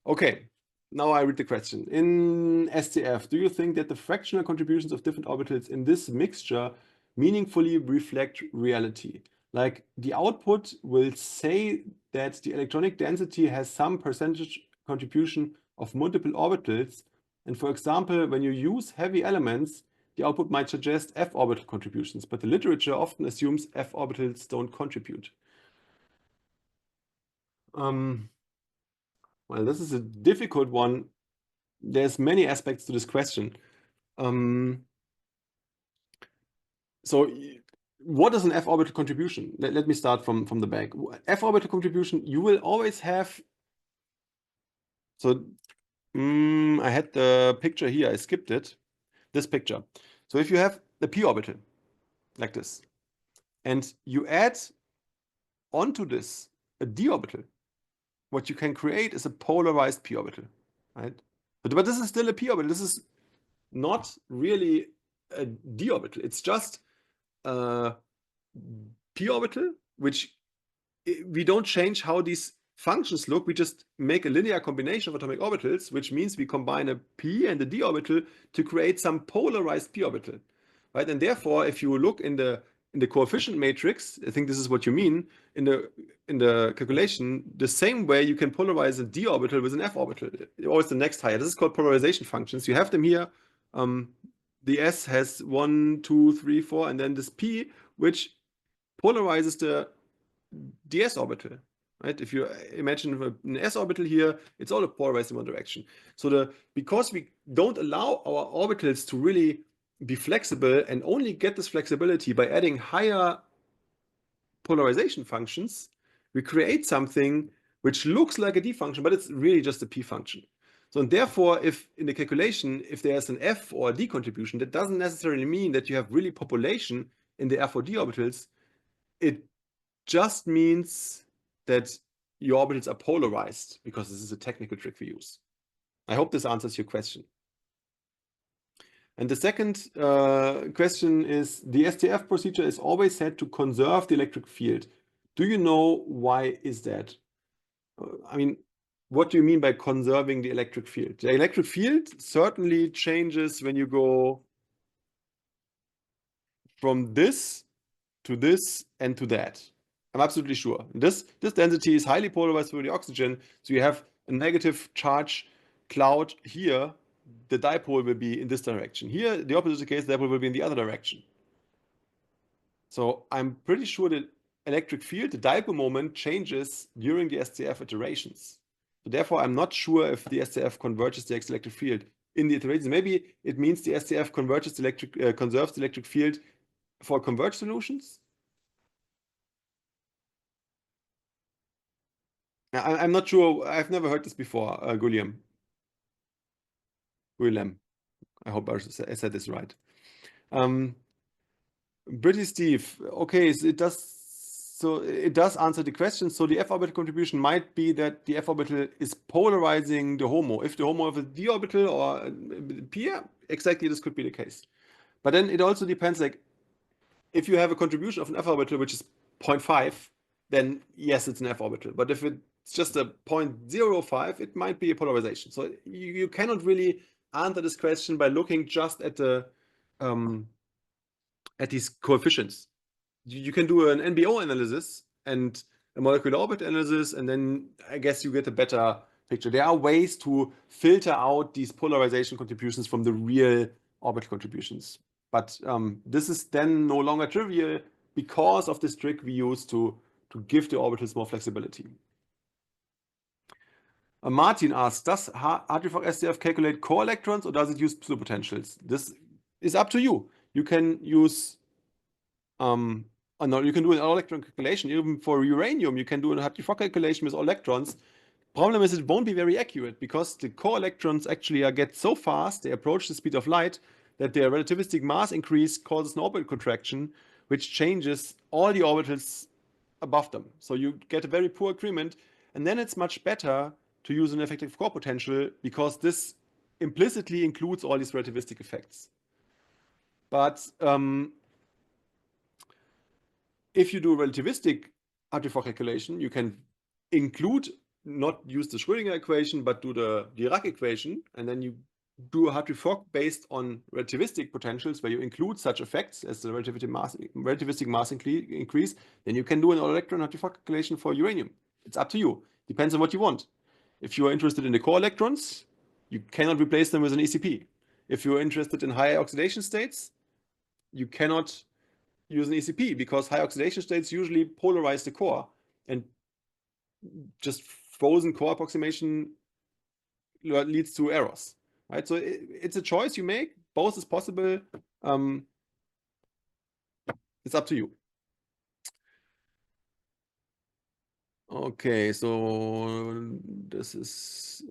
Okay, now I read the question. In SCF, do you think that the fractional contributions of different orbitals in this mixture meaningfully reflect reality? Like the output will say that the electronic density has some percentage contribution of multiple orbitals. And for example, when you use heavy elements, the output might suggest f orbital contributions, but the literature often assumes f orbitals don't contribute. Well, this is a difficult one. There's many aspects to this question. So what is an f orbital contribution? Let me start from the back. F orbital contribution, you will always have. So I had the picture here, I skipped it. This picture. So if you have the p orbital like this, and you add onto this a d orbital, what you can create is a polarized p orbital, right? But this is still a p orbital. This is not really a d orbital. It's just a p orbital, which we don't change how these functions look. We just make a linear combination of atomic orbitals, which means we combine a p and a d orbital to create some polarized p orbital, right? And therefore, if you look in the coefficient matrix, I think this is what you mean, in the calculation, the same way you can polarize a d orbital with an f orbital, or it's the next higher. This is called polarization functions. You have them here. The s has 1, 2, 3, 4, and then this p, which polarizes the ds orbital, right? If you imagine an s orbital here, it's all polarized in one direction. So because we don't allow our orbitals to really be flexible and only get this flexibility by adding higher polarization functions, we create something which looks like a d function, but it's really just a p function. So and therefore, if in the calculation, if there's an f or a d contribution, that doesn't necessarily mean that you have really population in the f or d orbitals. It just means that your orbitals are polarized, because this is a technical trick we use. I hope this answers your question. And the second question is, the STF procedure is always said to conserve the electric field. Do you know why is that? I mean, what do you mean by conserving the electric field? The electric field certainly changes when you go from this to this and to that. I'm absolutely sure. This density is highly polarized through the oxygen, so you have a negative charge cloud here. The dipole will be in this direction. Here, the opposite is the case, the dipole will be in the other direction. So I'm pretty sure the electric field, the dipole moment, changes during the SCF iterations. So therefore, I'm not sure if the SCF converges the electric field in the iterations. Maybe it means the SCF converges the conserves the electric field for converged solutions. I'm not sure. I've never heard this before, Guillem. I hope I said this right. Pretty Steve. Okay, so it does answer the question. So the f orbital contribution might be that the f orbital is polarizing the HOMO. If the HOMO has a d orbital or p, exactly this could be the case. But then it also depends, like if you have a contribution of an f orbital which is 0.5, then yes, it's an f orbital. But if it's just a 0.05, it might be a polarization. So you cannot really answer this question by looking just at the at these coefficients. You can do an NBO analysis and a molecular orbit analysis, and then I guess you get a better picture. There are ways to filter out these polarization contributions from the real orbital contributions. But this is then no longer trivial because of this trick we use to give the orbitals more flexibility. Martin asks, does Hartree-Fock-SCF calculate core electrons or does it use pseudopotentials? This is up to you. You can use no, you can do an all-electron calculation. Even for uranium, you can do a Hartree-Fock calculation with all electrons. Problem is it won't be very accurate because the core electrons actually get so fast, they approach the speed of light, that their relativistic mass increase causes an orbital contraction, which changes all the orbitals above them. So you get a very poor agreement, and then it's much better to use an effective core potential because this implicitly includes all these relativistic effects. But if you do relativistic Hartree-Fock calculation, you can not use the Schrödinger equation, but do the Dirac equation, and then you do a Hartree-Fock based on relativistic potentials where you include such effects as the relativistic mass increase, then you can do an all-electron Hartree-Fock calculation for uranium. It's up to you. Depends on what you want. If you are interested in the core electrons, you cannot replace them with an ECP. If you're interested in high oxidation states, you cannot use an ECP because high oxidation states usually polarize the core, and just frozen core approximation leads to errors, right? So it's a choice you make. Both is possible. It's up to you. Okay, so this is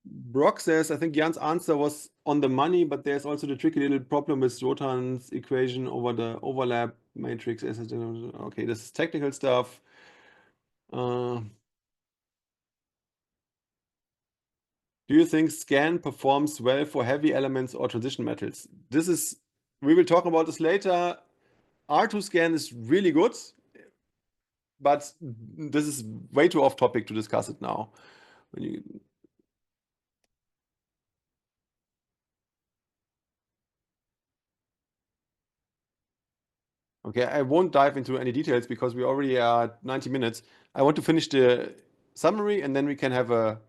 Brock says, I think Jan's answer was on the money, but there's also the tricky little problem with Rotan's equation over the overlap matrix. Okay, this is technical stuff. Do you think scan performs well for heavy elements or transition metals? We will talk about this later. R2 scan is really good, but this is way too off topic to discuss it now. Okay, I won't dive into any details because we already are at 90 minutes. I want to finish the summary and then we can have a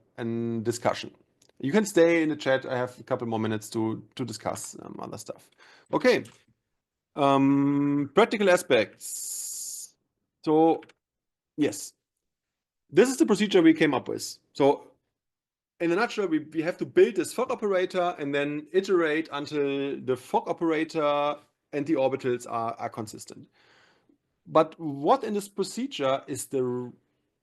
discussion. You can stay in the chat. I have a couple more minutes to discuss other stuff. Okay, practical aspects. So yes, this is the procedure we came up with. So in a nutshell, we have to build this Fock operator and then iterate until the Fock operator and the orbitals are consistent. But what in this procedure is the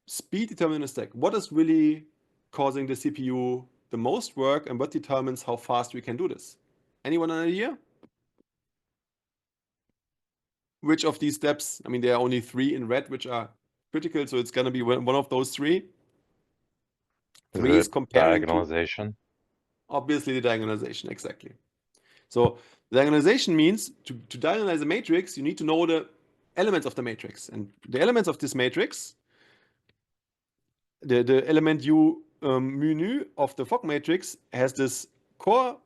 speed deterministic? What is really causing the CPU the most work, and what determines how fast we can do this? Anyone an idea? Which of these steps? I mean, there are only 3 in red which are critical, so it's going to be one of those 3. 3 is comparing diagonalization. Obviously, the diagonalization, exactly. So diagonalization means to diagonalize a matrix, you need to know the elements of the matrix. And the elements of this matrix, the element U mu nu of the Fock matrix has this core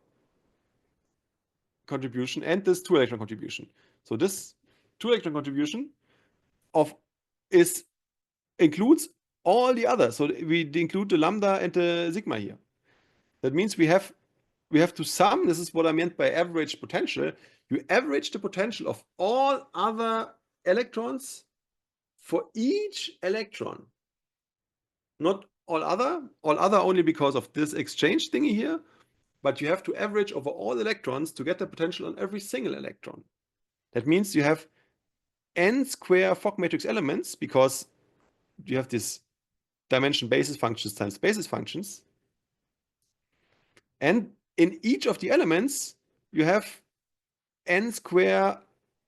contribution and this 2-electron contribution. So this 2-electron contribution includes all the others. So we include the lambda and the sigma here. That means we have to sum. This is what I meant by average potential. You average the potential of all other electrons for each electron. Not all other only because of this exchange thingy here, but you have to average over all electrons to get the potential on every single electron. That means you have n square Fock matrix elements because you have this dimension basis functions times basis functions. And in each of the elements, you have n square,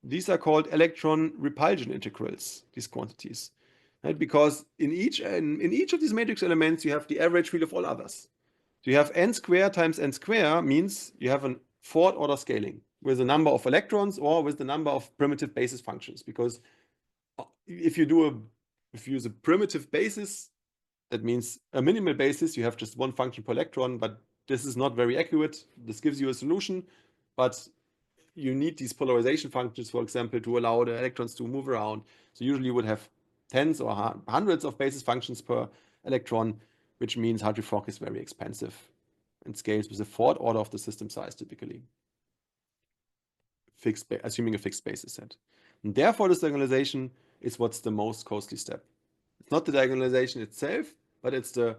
these are called electron repulsion integrals, these quantities. Right? Because in each of these matrix elements, you have the average field of all others. So you have n square times n square means you have a fourth order scaling with the number of electrons or with the number of primitive basis functions. Because if you use a primitive basis, that means a minimal basis, you have just one function per electron, but this is not very accurate. This gives you a solution, but you need these polarization functions, for example, to allow the electrons to move around. So usually you would have tens or hundreds of basis functions per electron, which means Hartree-Fock is very expensive and scales with a fourth order of the system size typically, assuming a fixed basis set. And therefore, this diagonalization is what's the most costly step. It's not the diagonalization itself, but it's the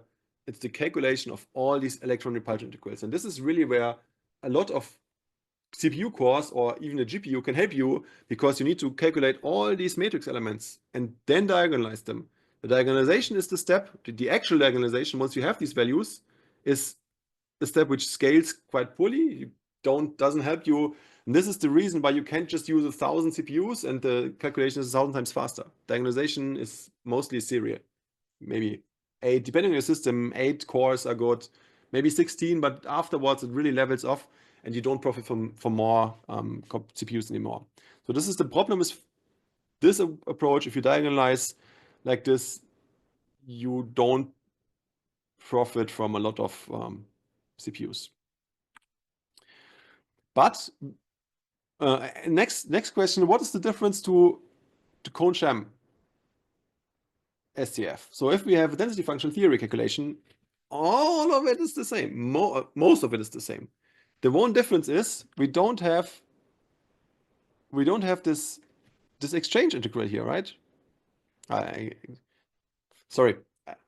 calculation of all these electron repulsion integrals. And this is really where a lot of CPU cores or even a GPU can help you, because you need to calculate all these matrix elements and then diagonalize them. The diagonalization is the step. The actual diagonalization, once you have these values, is a step which scales quite poorly. Doesn't help you. And this is the reason why you can't just use 1,000 CPUs and the calculation is 1,000 times faster. Diagonalization is mostly serial. Maybe 8, depending on your system, 8 cores are good. Maybe 16, but afterwards it really levels off and you don't profit from more CPUs anymore. So this is the problem with this approach. If you diagonalize like this, you don't profit from a lot of CPUs. But next question, what is the difference to Kohn-Sham SCF? So if we have a density function theory calculation, all of it is the same. Most of it is the same. The one difference is we don't have this exchange integral here, right? Sorry,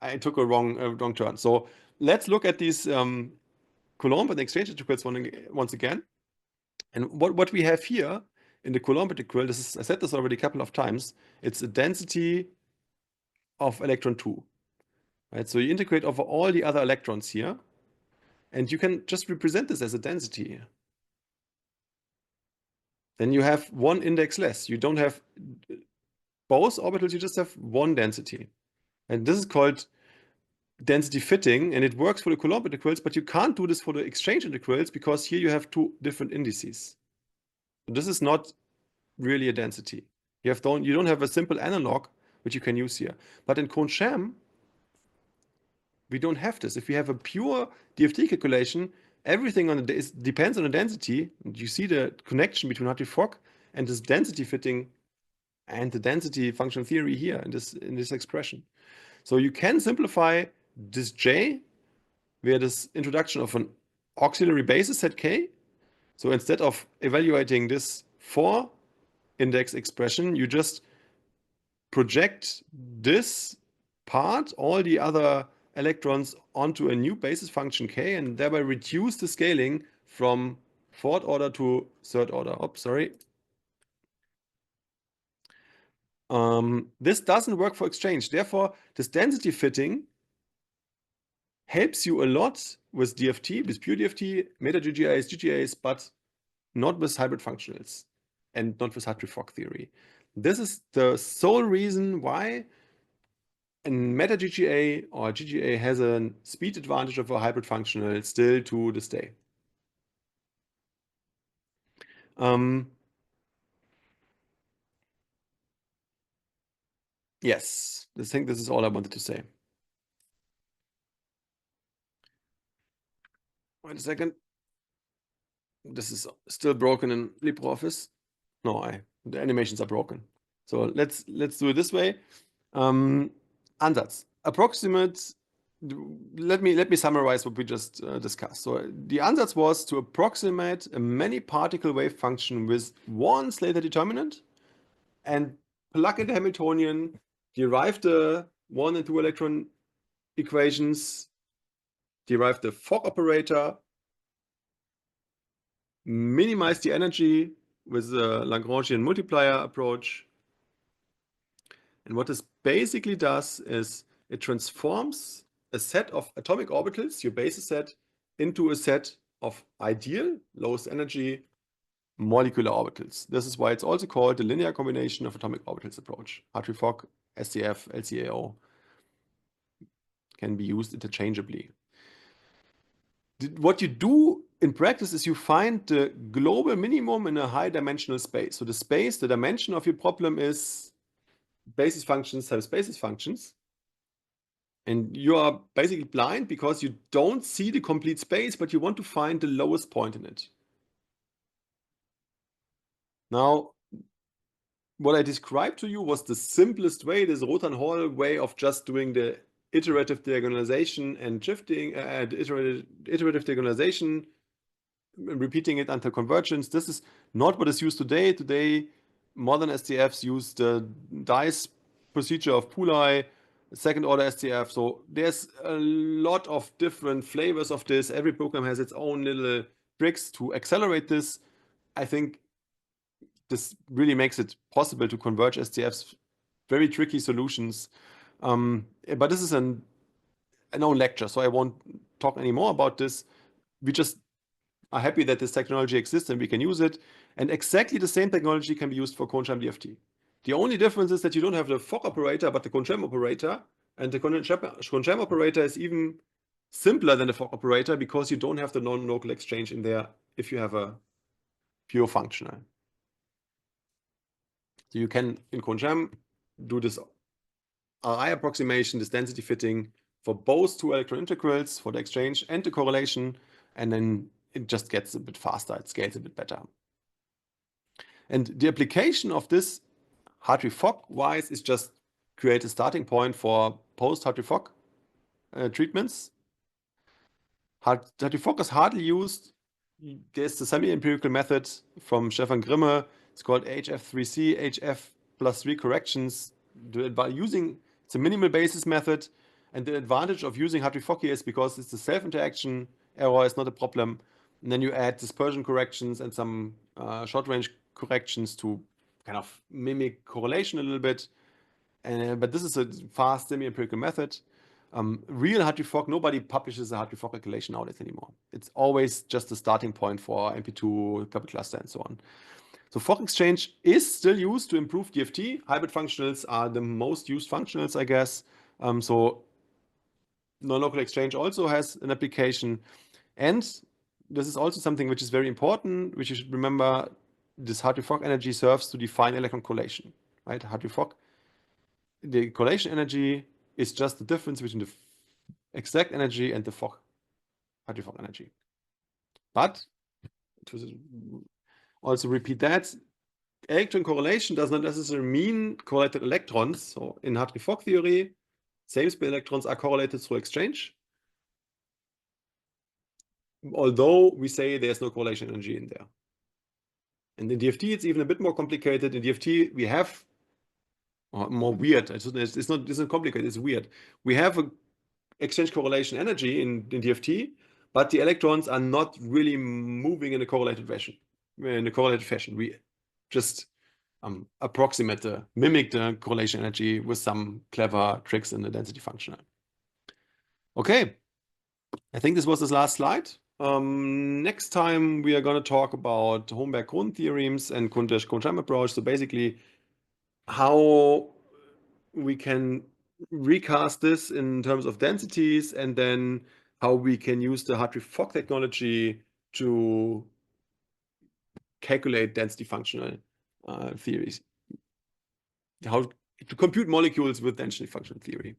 I took a wrong turn. So let's look at these Coulomb and exchange integrals once again. And what we have here in the Coulomb integral, I said this already a couple of times, it's a density of electron 2. Right? So you integrate over all the other electrons here, and you can just represent this as a density. Then you have one index less. You don't have both orbitals, you just have one density. And this is called density fitting, and it works for the Coulomb integrals, but you can't do this for the exchange integrals because here you have two different indices. So this is not really a density. You don't have a simple analog which you can use here. But in Kohn-Sham, we don't have this. If we have a pure DFT calculation, everything depends on the density. And you see the connection between Hartree-Fock and this density fitting and the density function theory here in this expression. So you can simplify this J via this introduction of an auxiliary basis set K. So instead of evaluating this 4-index expression, you just project this part, all the other electrons, onto a new basis function K and thereby reduce the scaling from fourth order to third order. Oops, sorry. This doesn't work for exchange. Therefore, this density fitting helps you a lot with DFT, with pure DFT, meta GGAs, GGAs, but not with hybrid functionals and not with Hartree-Fock theory. This is the sole reason why a meta GGA or GGA has a speed advantage of a hybrid functional still to this day. Yes, I think this is all I wanted to say. Wait a second. This is still broken in LibreOffice. No, the animations are broken. So let's do it this way. Ansatz. Approximate. Let me summarize what we just discussed. So the ansatz was to approximate a many particle wave function with one Slater determinant and plug in the Hamiltonian, derive the 1 and 2 electron equations, derive the Fock operator, minimize the energy with the Lagrangian multiplier approach. And what this basically does is it transforms a set of atomic orbitals, your basis set, into a set of ideal lowest energy molecular orbitals. This is why it's also called the linear combination of atomic orbitals approach. Hartree-Fock-SCF, LCAO can be used interchangeably. What you do in practice is you find the global minimum in a high dimensional space. So the dimension of your problem is basis functions times basis functions. And you are basically blind because you don't see the complete space, but you want to find the lowest point in it. Now, what I described to you was the simplest way, this Rotan-Hall way of just doing the iterative diagonalization and shifting, iterative diagonalization, repeating it until convergence. This is not what is used today. Today, modern SDFs use the dice procedure of Pooley, second order SDF. So there's a lot of different flavors of this. Every program has its own little tricks to accelerate this. I think this really makes it possible to converge SDFs, very tricky solutions. But this is an own lecture, so I won't talk any more about this. We just are happy that this technology exists and we can use it. And exactly the same technology can be used for Kohn-Sham DFT. The only difference is that you don't have the Fock operator, but the Kohn-Sham operator. And the Kohn-Sham operator is even simpler than the Fock operator because you don't have the non-local exchange in there if you have a pure functional. So you can, in Kohn-Sham, do this RI approximation, this density fitting for both two electron integrals, for the exchange and the correlation, and then it just gets a bit faster, it scales a bit better. And the application of this Hartree-Fock-wise is just create a starting point for post-Hartree-Fock treatments. Hartree-Fock is hardly used. There's the semi-empirical method from Stefan Grimme. It's called HF3C, HF plus 3 corrections. It's a minimal basis method. And the advantage of using Hartree-Fock here is because it's a self-interaction error is not a problem. And then you add dispersion corrections and some short-range corrections to kind of mimic correlation a little bit. But this is a fast semi-empirical method. Real Hartree-Fock, nobody publishes a Hartree-Fock calculation nowadays anymore. It's always just a starting point for MP2, couple cluster, and so on. So Fock exchange is still used to improve DFT. Hybrid functionals are the most used functionals, I guess. So non-local exchange also has an application. And this is also something which is very important, which you should remember. This Hartree-Fock energy serves to define electron correlation, right? Hartree-Fock, the correlation energy is just the difference between the exact energy and the Fock, Hartree-Fock energy. But to also repeat that, electron correlation does not necessarily mean correlated electrons. So in Hartree-Fock theory, same spin electrons are correlated through exchange. Although we say there's no correlation energy in there. And in DFT, it's even a bit more complicated. In DFT, we have more weird. It's not complicated, it's weird. We have a exchange correlation energy in DFT, but the electrons are not really moving in a correlated fashion. We just mimic the correlation energy with some clever tricks in the density functional. Okay, I think this was the last slide. Next time we are going to talk about Holmberg-Grund theorems and Kohn-Sham approach. So basically how we can recast this in terms of densities, and then how we can use the Hartree-Fock technology to calculate density functional theories. How to compute molecules with density function theory.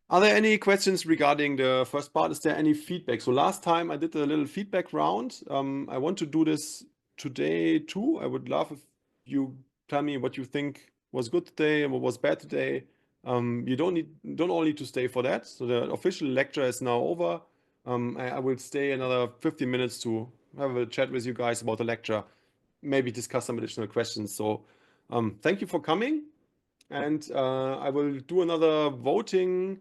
Are there any questions regarding the first part? Is there any feedback? So last time I did a little feedback round. I want to do this today too. I would love if you tell me what you think was good today and what was bad today. You don't all need to stay for that. So the official lecture is now over. I will stay another 15 minutes to have a chat with you guys about the lecture, maybe discuss some additional questions. So thank you for coming, and I will do another voting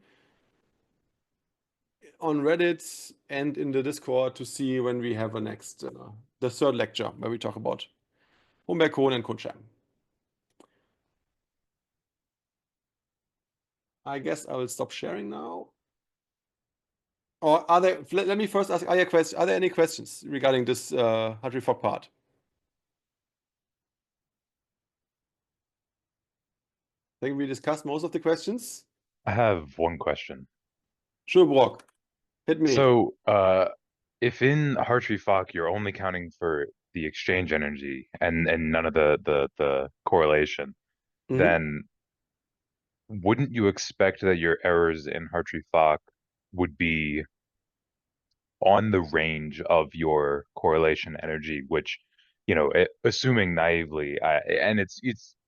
on Reddit and in the Discord to see when we have a next, the third lecture where we talk about Humberg Kohn and Kunshan. I guess I will stop sharing now. Or let me first ask, are there any questions regarding this Hartree-Fock part? I think we discussed most of the questions. I have one question. Sure, Brock, hit me. So, if in Hartree-Fock you're only counting for the exchange energy and none of the correlation, then wouldn't you expect that your errors in Hartree-Fock would be on the range of your correlation energy, which, assuming naively, and it's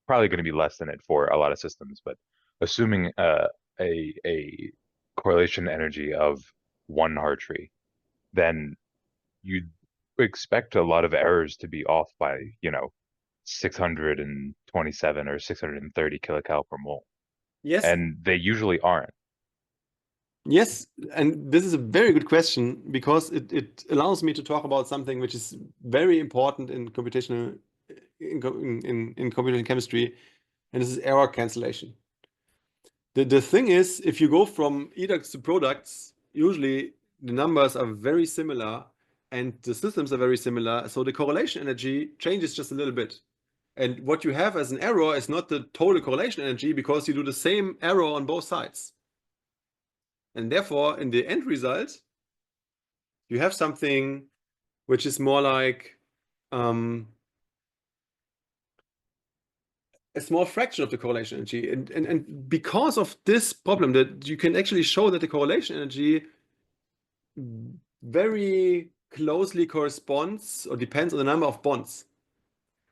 probably going to be less than it for a lot of systems, but assuming a correlation energy of one Hartree, then you'd expect a lot of errors to be off by, 627 or 630 kilocal per mole. Yes. And they usually aren't. Yes, and this is a very good question because it allows me to talk about something which is very important in computational in computational chemistry, and this is error cancellation. The thing is, if you go from edux to products, usually the numbers are very similar and the systems are very similar, so the correlation energy changes just a little bit. And what you have as an error is not the total correlation energy because you do the same error on both sides. And therefore, in the end result, you have something which is more like a small fraction of the correlation energy. And because of this problem, that you can actually show that the correlation energy very closely corresponds or depends on the number of bonds.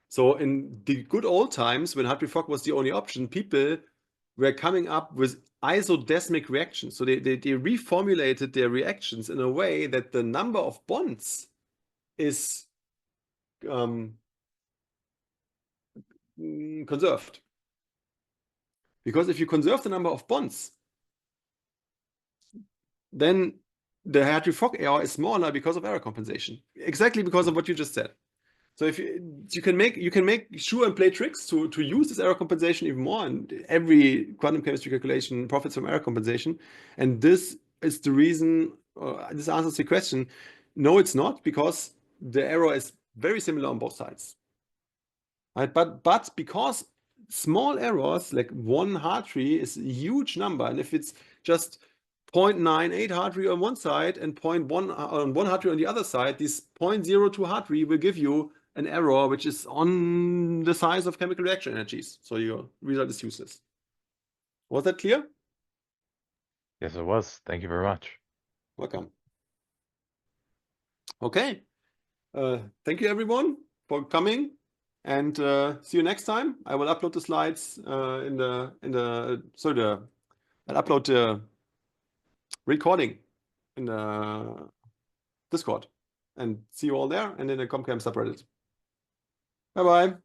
So in the good old times, when Hartree-Fock was the only option, people were coming up with isodesmic reactions. So they reformulated their reactions in a way that the number of bonds is conserved. Because if you conserve the number of bonds, then the Hartree-Fock error is smaller because of error compensation. Exactly because of what you just said. So if you can make sure and play tricks to use this error compensation even more, and every quantum chemistry calculation profits from error compensation. And this is the reason. This answers the question. No, it's not, because the error is very similar on both sides. Right? But because small errors like one Hartree is a huge number, and if it's just 0.98 Hartree on one side and 0.1 on one Hartree on the other side, this 0.02 Hartree will give you an error which is on the size of chemical reaction energies. So your result is useless. Was that clear? Yes, it was. Thank you very much. Welcome. Okay. Thank you everyone for coming, and see you next time. I will upload the slides I'll upload the recording in the Discord, and see you all there and in the ComCam subreddit. Bye bye.